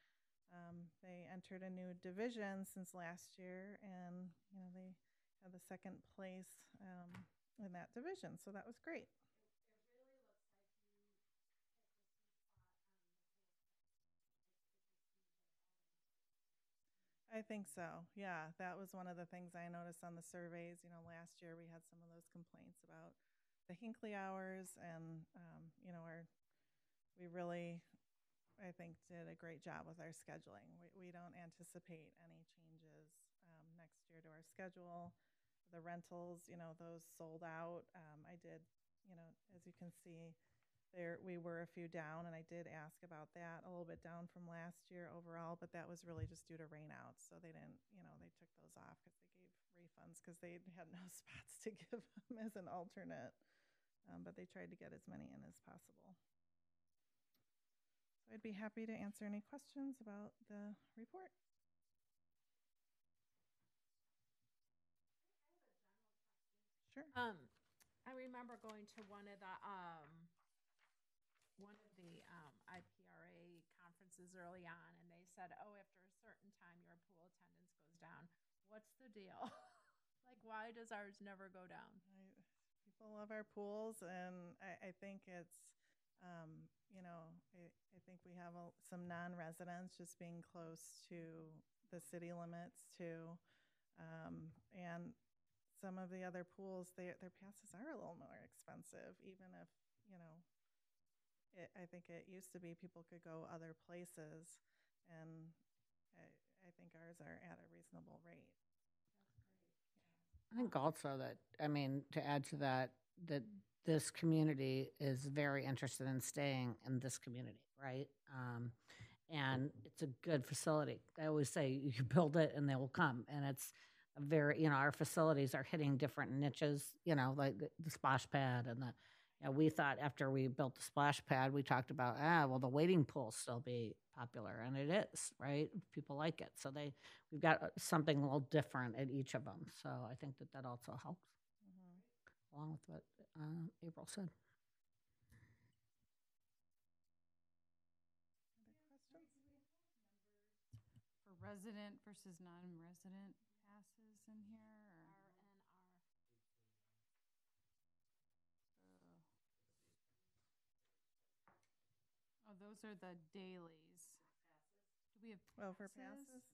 they entered a new division since last year, and they had the second place in that division, so that was great. It really looks like you hit the sweet spot on the pool. I think so. Yeah, that was one of the things I noticed on the surveys. Last year we had some of those complaints about the Hinckley hours, and we really, I think, did a great job with our scheduling. We don't anticipate any changes next year to our schedule. The rentals, those sold out. I did, as you can see, we were a few down, and I did ask about that, a little bit down from last year overall, but that was really just due to rainouts. So they didn't, they took those off because they gave refunds because they had no spots to give them as an alternate. But they tried to get as many in as possible. So I'd be happy to answer any questions about the report. Sure. I remember going to one of the IPRA conferences early on, and they said, "Oh, after a certain time, your pool attendance goes down." What's the deal? Like, why does ours never go down? People love our pools, and I think it's, I think we have some non-residents just being close to the city limits too, and some of the other pools, their passes are a little more expensive, even if, I think it used to be people could go other places, and I think ours are at a reasonable rate. I think also that, to add to that this community is very interested in staying in this community, right? And it's a good facility. I always say you build it and they will come. And it's very, our facilities are hitting different niches, like the splash pad and we thought after we built the splash pad, we talked about, well, the wading pool still be popular, and it is, right? People like it. So we've got something a little different at each of them. So I think that also helps, along with what April said. For resident versus non-resident passes in here, or? Oh, those are the dailies. Do we have for passes?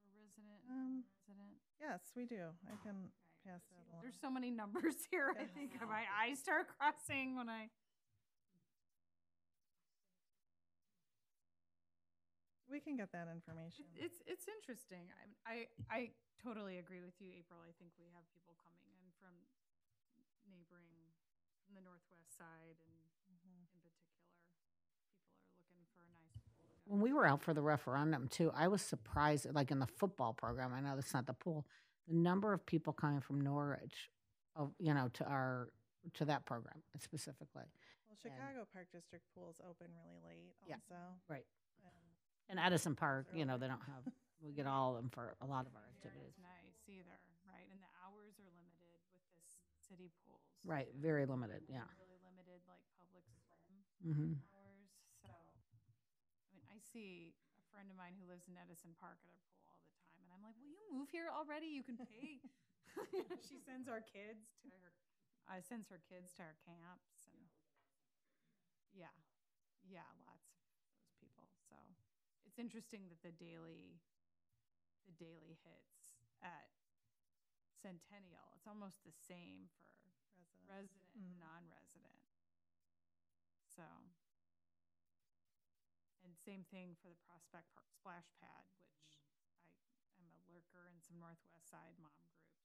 For resident, non-resident? Yes, we do. I can pass that along. There's so many numbers here. I think my eyes start crossing when I. We can get that information. It's interesting. I totally agree with you, April. I think we have people coming in from the northwest side, and in particular, people are looking for a nice pool. When we were out for the referendum too, I was surprised, like in the football program, I know that's not the pool, the number of people coming from Norwich, to that program specifically. Well, Chicago Park District pools open really late also. Right. And Edison Park, they don't have, we get all of them for a lot of our activities. It's nice either, right? And the hours are limited with this city pools. Right, very limited, yeah. Really limited, like public swim hours. So, I mean, I see a friend of mine who lives in Edison Park at our pool all the time, and I'm like, "Will you move here already? You can pay." She sends our kids to her. Sends her kids to our camps, and lots of those people. So. It's interesting that the daily hits at Centennial. It's almost the same for resident and non-resident. So, and same thing for the Prospect Park Splash Pad, which I'm a lurker in some Northwest Side mom groups,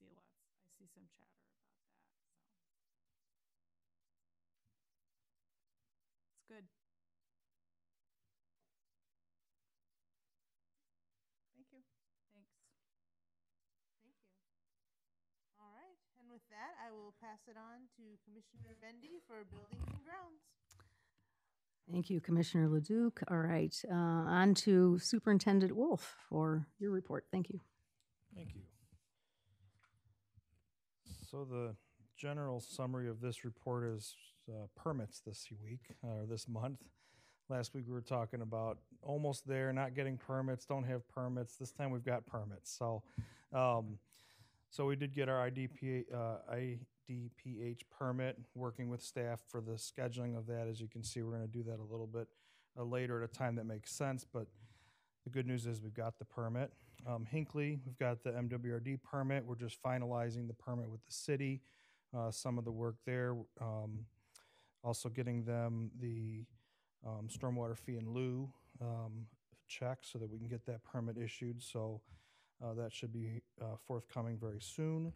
and I see some chatter about that. So, it's good. Thank you. Thanks. Thank you. All right, and with that, I will pass it on to Commissioner Bendy for Buildings and Grounds. Thank you, Commissioner Leduc. All right, on to Superintendent Wolf for your report. Thank you. Thank you. So the general summary of this report is permits this week, or this month. Last week we were talking about almost there, not getting permits, don't have permits. This time we've got permits. So so we did get our IDPH permit, working with staff for the scheduling of that. As you can see, we're going to do that a little bit later at a time that makes sense. But the good news is we've got the permit. Hinckley, we've got the MWRD permit. We're just finalizing the permit with the city, some of the work there. Also getting them the stormwater fee in lieu check so that we can get that permit issued. So that should be forthcoming very soon.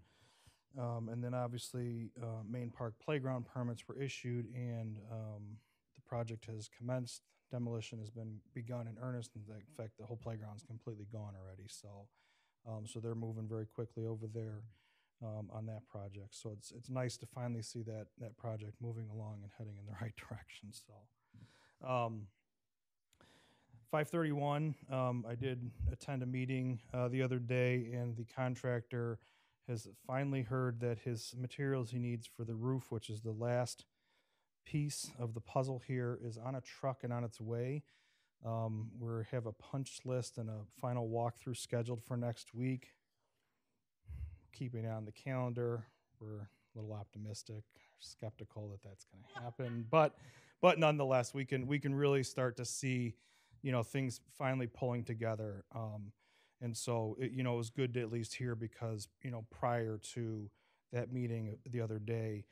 And then obviously Main Park playground permits were issued, and the project has commenced. Demolition has been begun in earnest. In fact, the whole playground is completely gone already. So so they're moving very quickly over there on that project. So it's nice to finally see that project moving along and heading in the right direction. So 531, I did attend a meeting the other day, and the contractor has finally heard that his materials he needs for the roof, which is the last piece of the puzzle here, is on a truck and on its way. We have a punch list and a final walkthrough scheduled for next week. Keeping it on the calendar, we're a little optimistic, skeptical that that's going to happen, but nonetheless, we can really start to see, things finally pulling together. And so, it was good to at least hear, because, prior to that meeting the other day,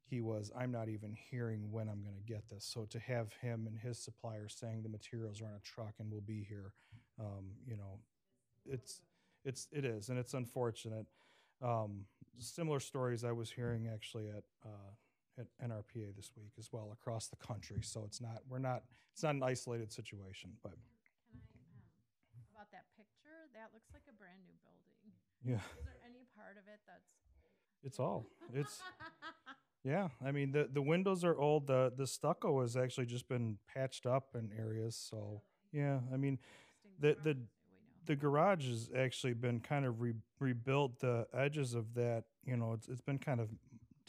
he was, I'm not even hearing when I'm going to get this. So to have him and his supplier saying the materials are on a truck and will be here, it is, and it's unfortunate. Similar stories I was hearing actually at NRPA this week as well across the country. So it's not an isolated situation, but. Can I, about that picture, that looks like a brand new building. Yeah. Is there any part of it that's? It's all. It's yeah. I mean the windows are old. The stucco has actually just been patched up in areas. So yeah. I mean the garage has actually been kind of rebuilt. The edges of that, it's been kind of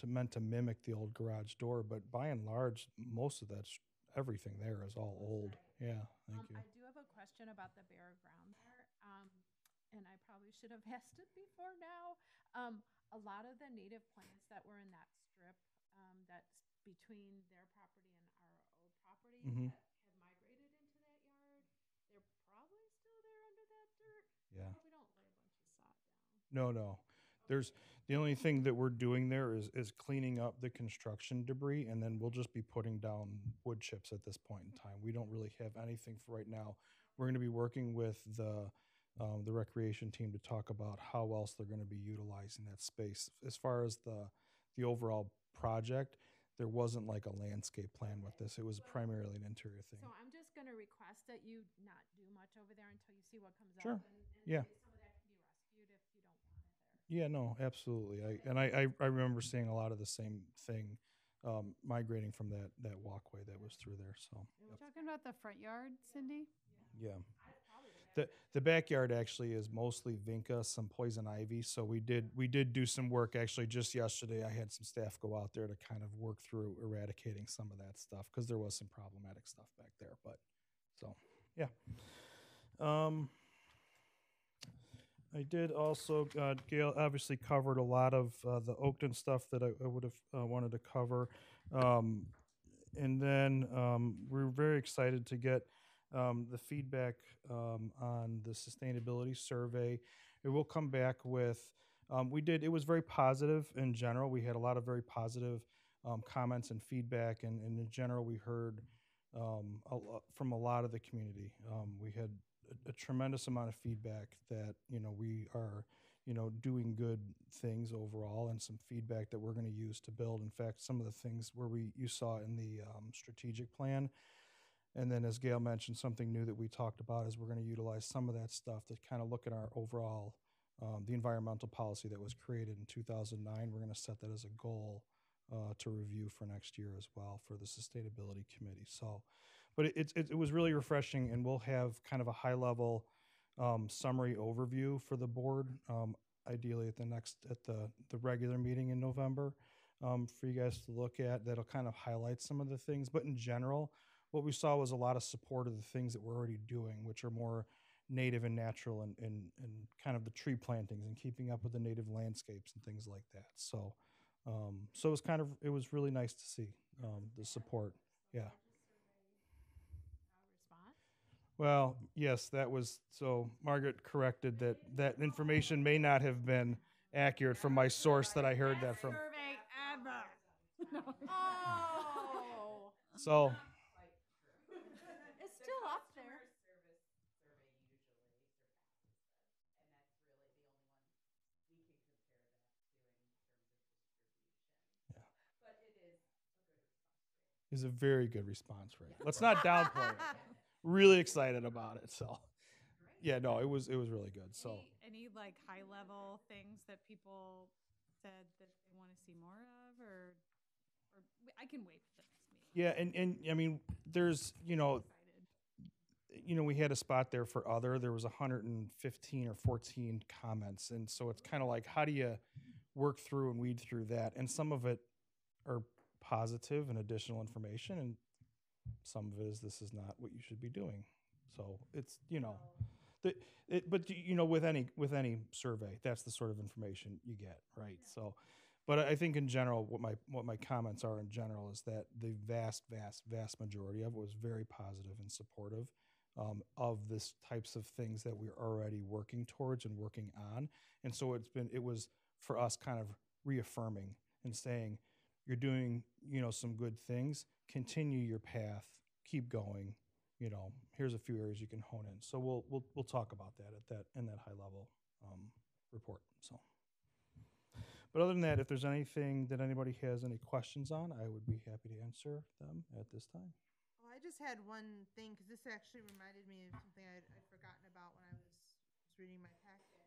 meant to mimic the old garage door, but by and large, most of that's everything there is all old. Yeah, thank you. I do have a question about the bare ground there, and I probably should have asked it before now. A lot of the native plants that were in that strip, that's between their property and our old property Mhm. that have migrated into that yard, they're probably still there under that dirt. Yeah. I hope we don't lay a bunch of sod down. No. There's the only thing that we're doing there is cleaning up the construction debris, and then we'll just be putting down wood chips at this point in time. We don't really have anything for right now. We're going to be working with the recreation team to talk about how else they're going to be utilizing that space. As far as the overall project, there wasn't like a landscape plan with this. It was primarily an interior thing. So I'm just going to request that you not do much over there until you see what comes Sure. up. And Yeah. maybe some of that can be rescued if you don't want it there. Yeah, no, absolutely. I remember seeing a lot of the same thing migrating from that walkway that was through there. So Are we talking about the front yard, Cindy? yeah. The backyard actually is mostly vinca, some poison ivy. So we did do some work actually just yesterday. I had some staff go out there to kind of work through eradicating some of that stuff because there was some problematic stuff back there. But so yeah. I did also, Gail obviously covered a lot of the Oakton stuff that I would have wanted to cover. And then we're very excited to get the feedback on the sustainability survey. It will come back with, it was very positive in general. We had a lot of very positive comments and feedback. And in general, we heard from a lot of the community. We had a tremendous amount of feedback that we are doing good things overall, and some feedback that we're going to use to build. In fact, some of the things where you saw in the strategic plan, and then as Gail mentioned, something new that we talked about is we're going to utilize some of that stuff to kind of look at our overall the environmental policy that was created in 2009. We're going to set that as a goal to review for next year as well for the sustainability committee. So but it was really refreshing, and we'll have kind of a high-level summary overview for the board, ideally at the regular meeting in November, for you guys to look at. That'll kind of highlight some of the things. But in general, what we saw was a lot of support of the things that we're already doing, which are more native and natural, and kind of the tree plantings and keeping up with the native landscapes and things like that. So it was really nice to see the support. Yeah. Well, yes, that was, so Margaret corrected that information may not have been accurate from my source that I heard that from. Survey ever. Oh. So. It's still up there. Is a very good response rate. Let's not downplay it. Really excited about it. So, yeah, no, it was really good. So, any like high level things that people said that they want to see more of, or I can wait for the next meeting. Yeah, and I mean, there's we had a spot there for other. There was 115 or 14 comments, and so it's kind of like, how do you work through and weed through that? And some of it are positive and additional information, and some of it is, this is not what you should be doing. So it's with any survey, that's the sort of information you get, right? So, but I think in general, what my comments are in general is that the vast majority of it was very positive and supportive of this types of things that we're already working towards and working on. And so it was for us kind of reaffirming and saying, you're doing, some good things, continue your path, keep going, here's a few areas you can hone in. So we'll talk about that in that high level report. So, but other than that, if there's anything that anybody has any questions on, I would be happy to answer them at this time. Oh, I just had one thing, because this actually reminded me of something I'd forgotten about when I was reading my packet,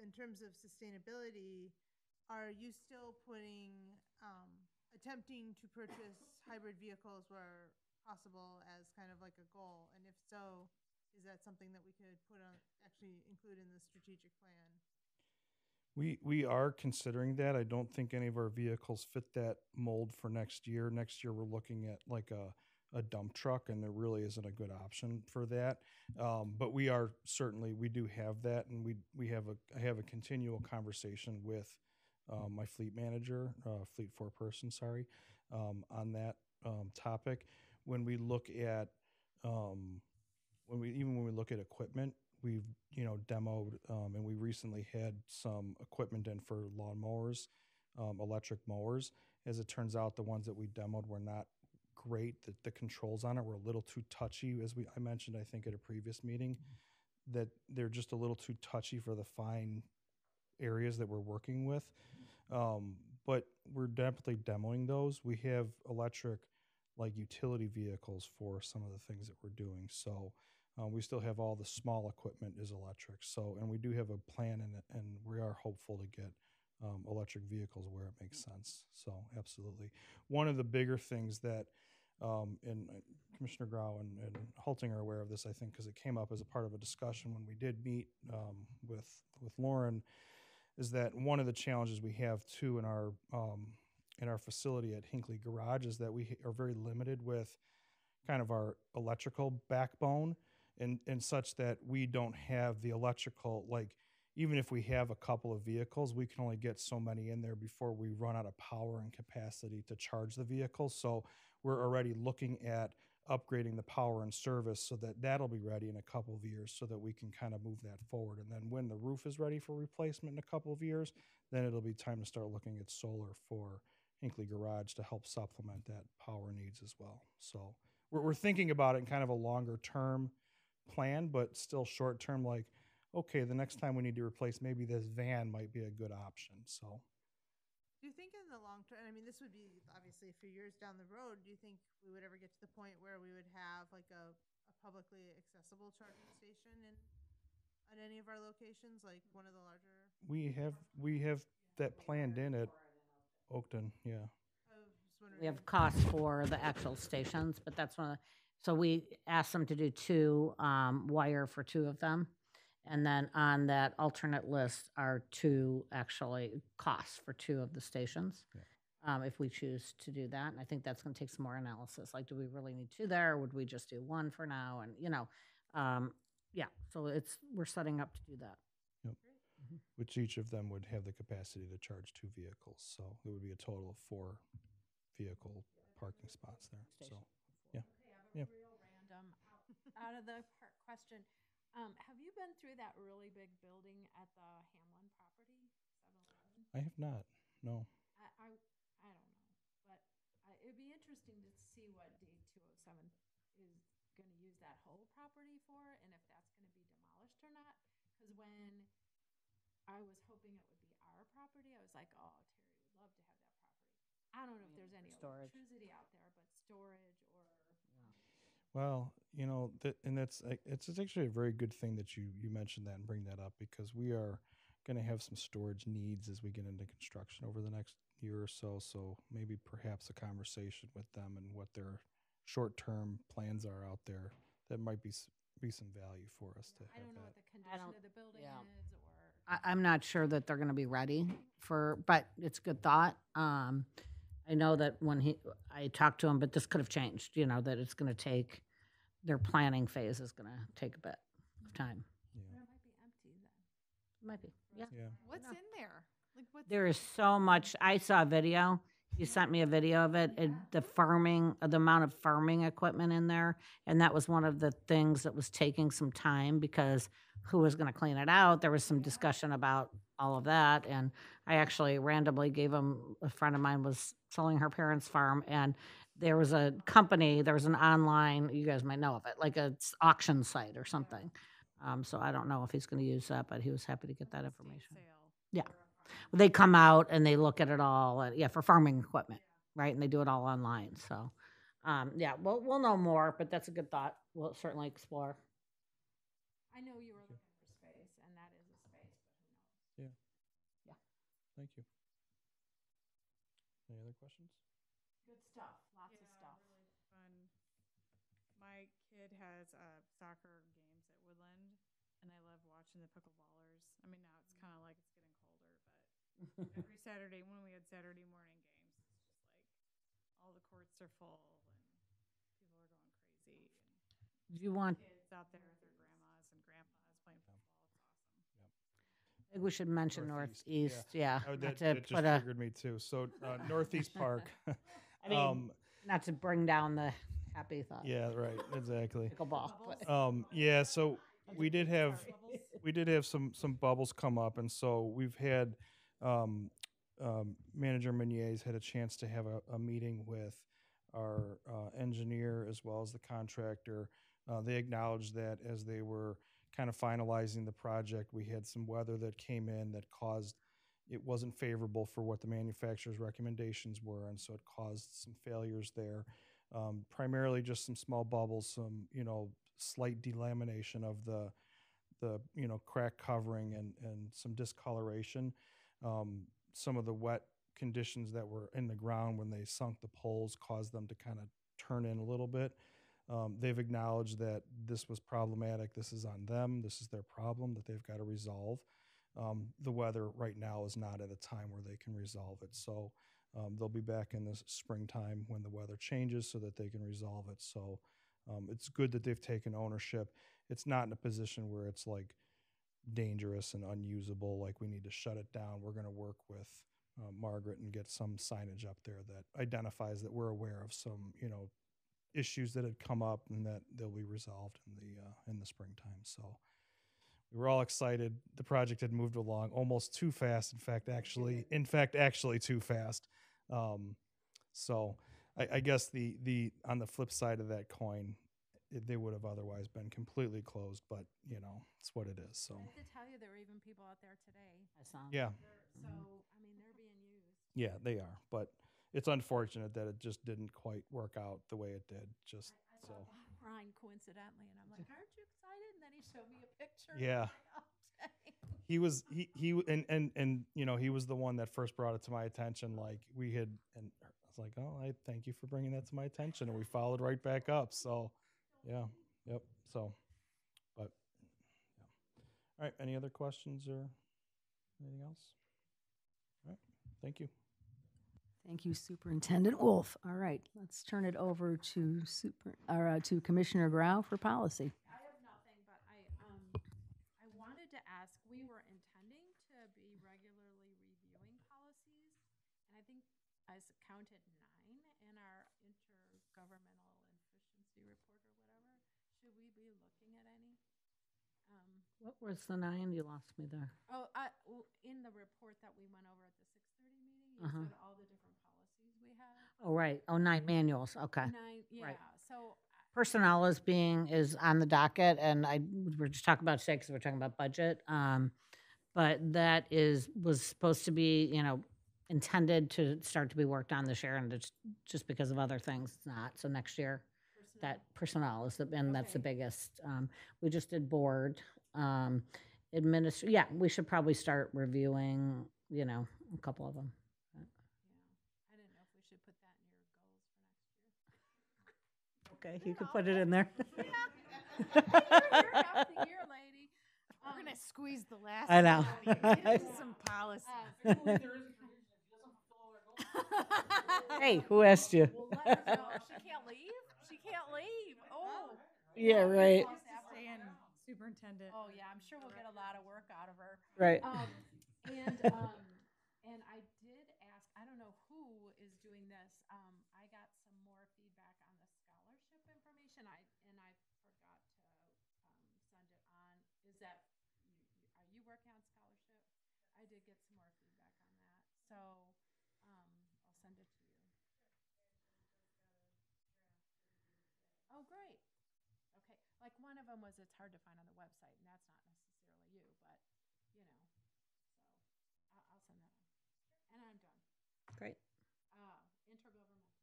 in terms of sustainability, are you still attempting to purchase hybrid vehicles where possible as kind of like a goal? And if so, is that something that we could actually include in the strategic plan? We are considering that. I don't think any of our vehicles fit that mold for next year. Next year, we're looking at like a dump truck, and there really isn't a good option for that. But we do have that, and I have a continual conversation with my fleet manager, fleet foreperson, sorry, on that topic. When we look at when we look at equipment, we've demoed, and we recently had some equipment in for lawnmowers, electric mowers. As it turns out, the ones that we demoed were not great. The controls on it were a little too touchy, as I mentioned, I think, at a previous meeting, that they're just a little too touchy for the fine areas that we're working with. But we're definitely demoing those. We have electric, like utility vehicles for some of the things that we're doing. So we still have all the small equipment is electric. So, and we do have a plan in it, and we are hopeful to get electric vehicles where it makes sense. So, absolutely. One of the bigger things that, and Commissioner Grau and Halting are aware of this, I think, because it came up as a part of a discussion when we did meet with Lauren, is that one of the challenges we have too in our facility at Hinckley Garage is that we are very limited with kind of our electrical backbone, and such that we don't have the electrical, like, even if we have a couple of vehicles, we can only get so many in there before we run out of power and capacity to charge the vehicles. So we're already looking at upgrading the power and service so that that'll be ready in a couple of years, so that we can kind of move that forward. And then when the roof is ready for replacement in a couple of years, then it'll be time to start looking at solar for Hinckley Garage to help supplement that power needs as well. So we're thinking about it in kind of a longer term plan, but still short term, like, okay, the next time we need to replace, maybe this van might be a good option. So do you think in the long term, I mean, this would be obviously a few years down the road, do you think we would ever get to the point where we would have like a publicly accessible charging station at any of our locations, like one of the larger? we have that planned in at Oakton. Yeah. We have costs for the actual stations, but that's one of the, so we asked them to do two, wire for two of them. And then on that alternate list are two actually costs for two of the stations. Yeah. If we choose to do that. And I think that's going to take some more analysis. Like, do we really need two there? Or would we just do one for now? And, yeah, so we're setting up to do that. Yep. Mm-hmm. Which each of them would have the capacity to charge two vehicles. So it would be a total of 4 vehicle parking spots there. So, yeah. Okay, I have a real random out of the question. Have you been through that really big building at the Hamlin property, 7-Eleven? I have not, no. I don't know, but it'd be interesting to see what D207 is going to use that whole property for, and if that's going to be demolished or not. Because when I was hoping it would be our property, I was like, oh, Terry would love to have that property. I don't know if there's any electricity out there, but storage or. Well, it's actually a very good thing that you mentioned that and bring that up, because we are going to have some storage needs as we get into construction over the next year or so. So maybe perhaps a conversation with them and what their short-term plans are out there, that might be some value for us to have. I don't know what the condition of the building is, or. I'm not sure that they're going to be ready but it's a good thought. I know that when I talked to him, but this could have changed, that it's going to take, their planning phase is going to take a bit of time. Yeah. It might be empty then. It might be, yeah. What's in there? Like, what's there is so much. I saw a video. You sent me a video of it. The amount of farming equipment in there. And that was one of the things that was taking some time, because who was going to clean it out? There was some discussion about all of that. And I actually randomly gave him, a friend of mine was selling her parents' farm, and there was a company, there was an online, you guys might know of it, like an auction site or something. So I don't know if he's going to use that, but he was happy to get that information. Yeah. Well, they come out and they look at it all, for farming equipment, right? And they do it all online. So, we'll know more, but that's a good thought. We'll certainly explore. I know you were looking for space, and that is a space, but who knows? Yeah. Yeah. Thank you. Any other questions? Good stuff, lots of stuff. Really fun. My kid has soccer games at Woodland, and I love watching the pickleballers. I mean, now it's kind of like it's getting colder, but every Saturday when we had Saturday morning games, it's just like all the courts are full and people are going crazy. And Do you want, kids out there with their grandmas and grandpas playing football. It's awesome. I think we should mention Northeast, yeah. Oh, not that to just put a- triggered me too. So Northeast Park. I mean, not to bring down the happy thought. Yeah, right. Exactly. Pickleball. But. Yeah. So we did have some bubbles come up, and so we've had Manager Meunier's had a chance to have a meeting with our engineer as well as the contractor. They acknowledged that as they were kind of finalizing the project, we had some weather that came in that caused it wasn't favorable for what the manufacturer's recommendations were, and so it caused some failures there. Primarily just some small bubbles, some slight delamination of the crack covering and some discoloration. Some of the wet conditions that were in the ground when they sunk the poles caused them to kind of turn in a little bit. They've acknowledged that this was problematic. This is on them. This is their problem that they've got to resolve. The weather right now is not at a time where they can resolve it. So they'll be back in the springtime when the weather changes so that they can resolve it. So it's good that they've taken ownership. It's not in a position where it's like dangerous and unusable, like we need to shut it down. We're going to work with Margaret and get some signage up there that identifies that we're aware of some, issues that had come up and that they'll be resolved in the springtime. So we were all excited. The project had moved along almost too fast. In fact, actually too fast. So I guess the on the flip side of that coin, they would have otherwise been completely closed, but it's what it is. So I have to tell you, there were even people out there today. I saw. Yeah. So, I mean, they're being used. Yeah, they are, but it's unfortunate that it just didn't quite work out the way it did. Just I saw Brian coincidentally, and I'm like, "Aren't you excited?" And then he showed me a picture. Yeah. He was he was the one that first brought it to my attention. Like we had, and I was like, "Oh, I thank you for bringing that to my attention," and we followed right back up. So, yeah, yep. So, but yeah. All right. Any other questions or anything else? All right. Thank you. Thank you, Superintendent Wolf. All right, let's turn it over to to Commissioner Grau for policy. I have nothing, but I wanted to ask. We were intending to be regularly reviewing policies, and I think I counted 9 in our intergovernmental efficiency report or whatever. Should we be looking at any? What was the 9? You lost me there. Oh, in the report that we went over at the 6:30 meeting, you said all the different policies we have. Oh, right. Oh, 9 manuals. Okay. 9, yeah. Right. So Personnel is on the docket, and we're just talking about today because we're talking about budget. But that was supposed to be, intended to start to be worked on this year, and it's just because of other things, it's not. So next year, that personnel is that's the biggest. We just did board. Yeah, we should probably start reviewing, a couple of them. yeah, I didn't know if we should put that in your goals for next year. Okay, you could put it in there. You're half the year, lady. We're gonna squeeze the last. I know. Some policy. Hey, who asked you? Well, let her know. She can't leave. She can't leave. Oh. Yeah, right. Staying superintendent. Oh yeah, I'm sure we'll get a lot of work out of her. Right. And I did ask. I don't know who is doing this. I got some more feedback on the scholarship information. I forgot to send it on. Is that are you working on scholarship? I did get some more feedback on that. So I'll send it to you. Oh, great. Okay. Like one of them was it's hard to find on the website, and that's not necessarily you, but so I'll send that on. And I'm done. Great. Intergovernmental.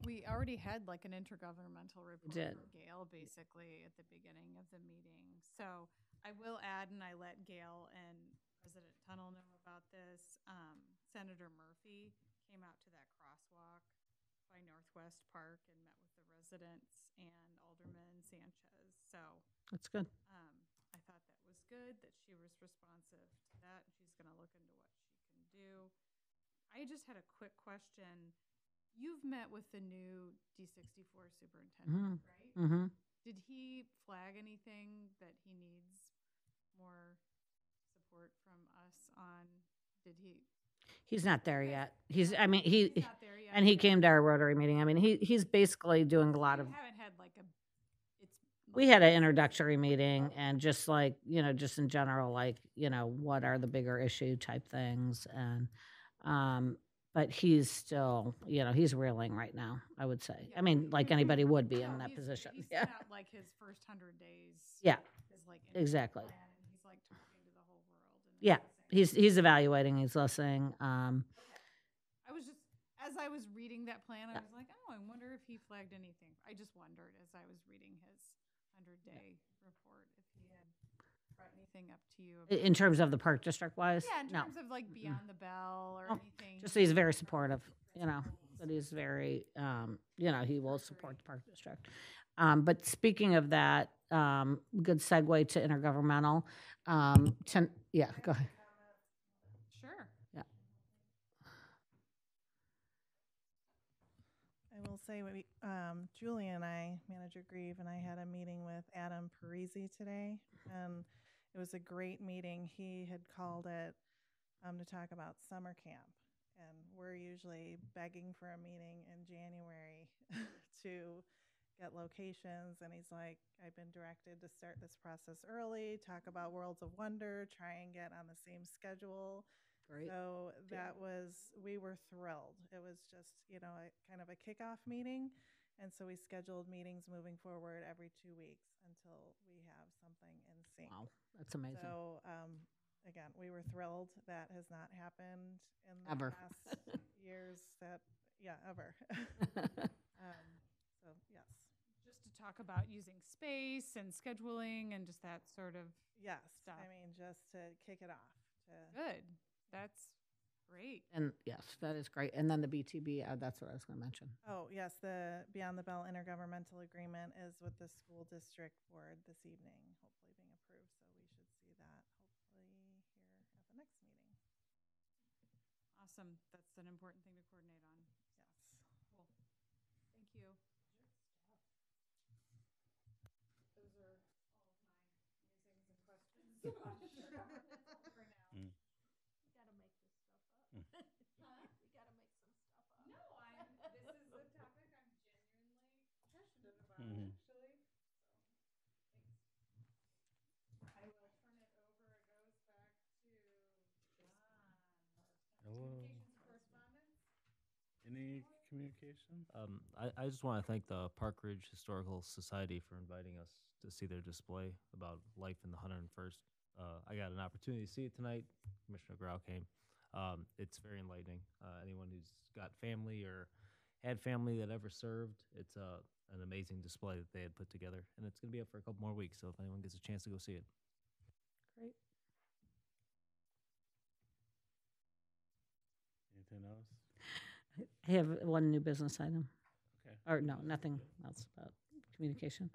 We already had like an intergovernmental report did. from Gail basically at the beginning of the meeting. So I will add, and I let Gail and President Tunnel know about this. Senator Murphy came out to that crosswalk by Northwest Park and met with the residents and Alderman Sanchez. So That's good. I thought that was good that she was responsive to that. And she's going to look into what she can do. I just had a quick question. You've met with the new D64 superintendent, right? Mm-hmm. Did he flag anything that he needs more support from us on? Did he? He's not there yet. He's not there yet. And he came to our Rotary meeting. I mean, he's basically doing a lot of. You haven't had like a. We had an introductory meeting and just like, just in general, like, what are the bigger issue type things. And, but he's still, he's reeling right now, I would say. Yeah. I mean, like anybody would be No, in that he's- position. He's Yeah. not like his first 100 days. Yeah. Is like Exactly. plan, and he's like talking to the whole world. And Yeah. everything. He's evaluating, he's listening. I was just, as I was reading that plan, I was like, oh, I wonder if he flagged anything. I just wondered as I was reading his 100-day report if he had brought anything up to you. About In terms of the park district wise? yeah, in No. terms of like Beyond the Bell or Oh, anything. Just he's very supportive, but he's very, he will support the park district. But speaking of that, good segue to intergovernmental. Yeah, go ahead. Sure. Yeah. I will say, Julie and I, Manager Grieve, and I had a meeting with Adam Parisi today, and it was a great meeting. He had called it to talk about summer camp, and we're usually begging for a meeting in January to get locations, and he's like, I've been directed to start this process early, talk about Worlds of Wonder, try and get on the same schedule. Great. So we were thrilled. It was just, a kind of a kickoff meeting. And so we scheduled meetings moving forward every 2 weeks until we have something in sync. Wow, that's amazing. So, again, we were thrilled. That has not happened in the Ever. past years ever. So, yes. Just to talk about using space and scheduling and just that sort of Yes. stuff. I mean, just to kick it off. Good. That's great. And yes, that is great. And then the BTB, that's what I was going to mention. Oh, yes, the Beyond the Bell intergovernmental agreement is with the school district board this evening, hopefully being approved. So we should see that hopefully here at the next meeting. Awesome. That's an important thing to coordinate on. Yes. Cool. Thank you. Those are all of my musings and questions for now. Mm. We gotta make this stuff up. We gotta make some stuff up. No, this is a topic I'm genuinely passionate about, Mhm. actually. So, thanks. I will turn it over. It goes back to John. Hello. Communications correspondence? Any communication? I just want to thank the Park Ridge Historical Society for inviting us to see their display about life in the 101st. I got an opportunity to see it tonight. Commissioner Grau came. It's very enlightening. Anyone who's got family or had family that ever served, it's an amazing display that they had put together. And it's going to be up for a couple more weeks, so if anyone gets a chance to go see it. Great. Anything else? I have one new business item. Okay. Or no, nothing else about communication.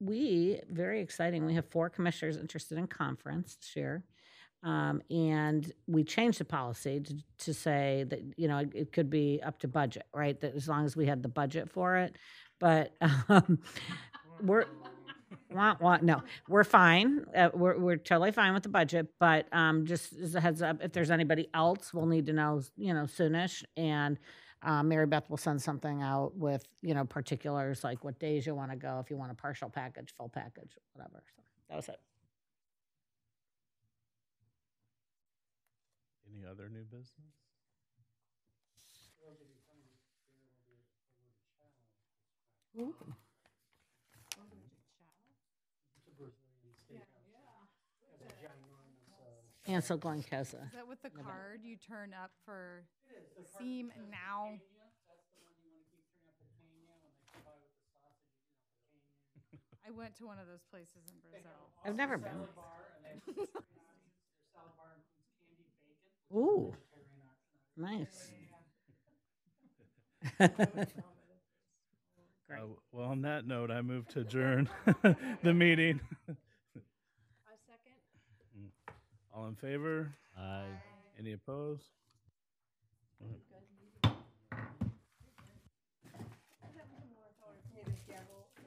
Very exciting, we have 4 commissioners interested in conference this year. And we changed the policy to say that, it could be up to budget, right? That as long as we had the budget for it. But no, we're fine. We're totally fine with the budget, but just as a heads up, if there's anybody else, we'll need to know, soonish. And Mary Beth will send something out with, particulars, like what days you want to go, if you want a partial package, full package, whatever. So that was it. Any other new business? Ooh. Ansel Glencosa. Is that with the card you turn up for Seam Now? I went to one of those places in Brazil. I've never been. Ooh, nice. Great. Well, on that note, I move to adjourn the meeting. A second. All in favor? Aye. Any opposed?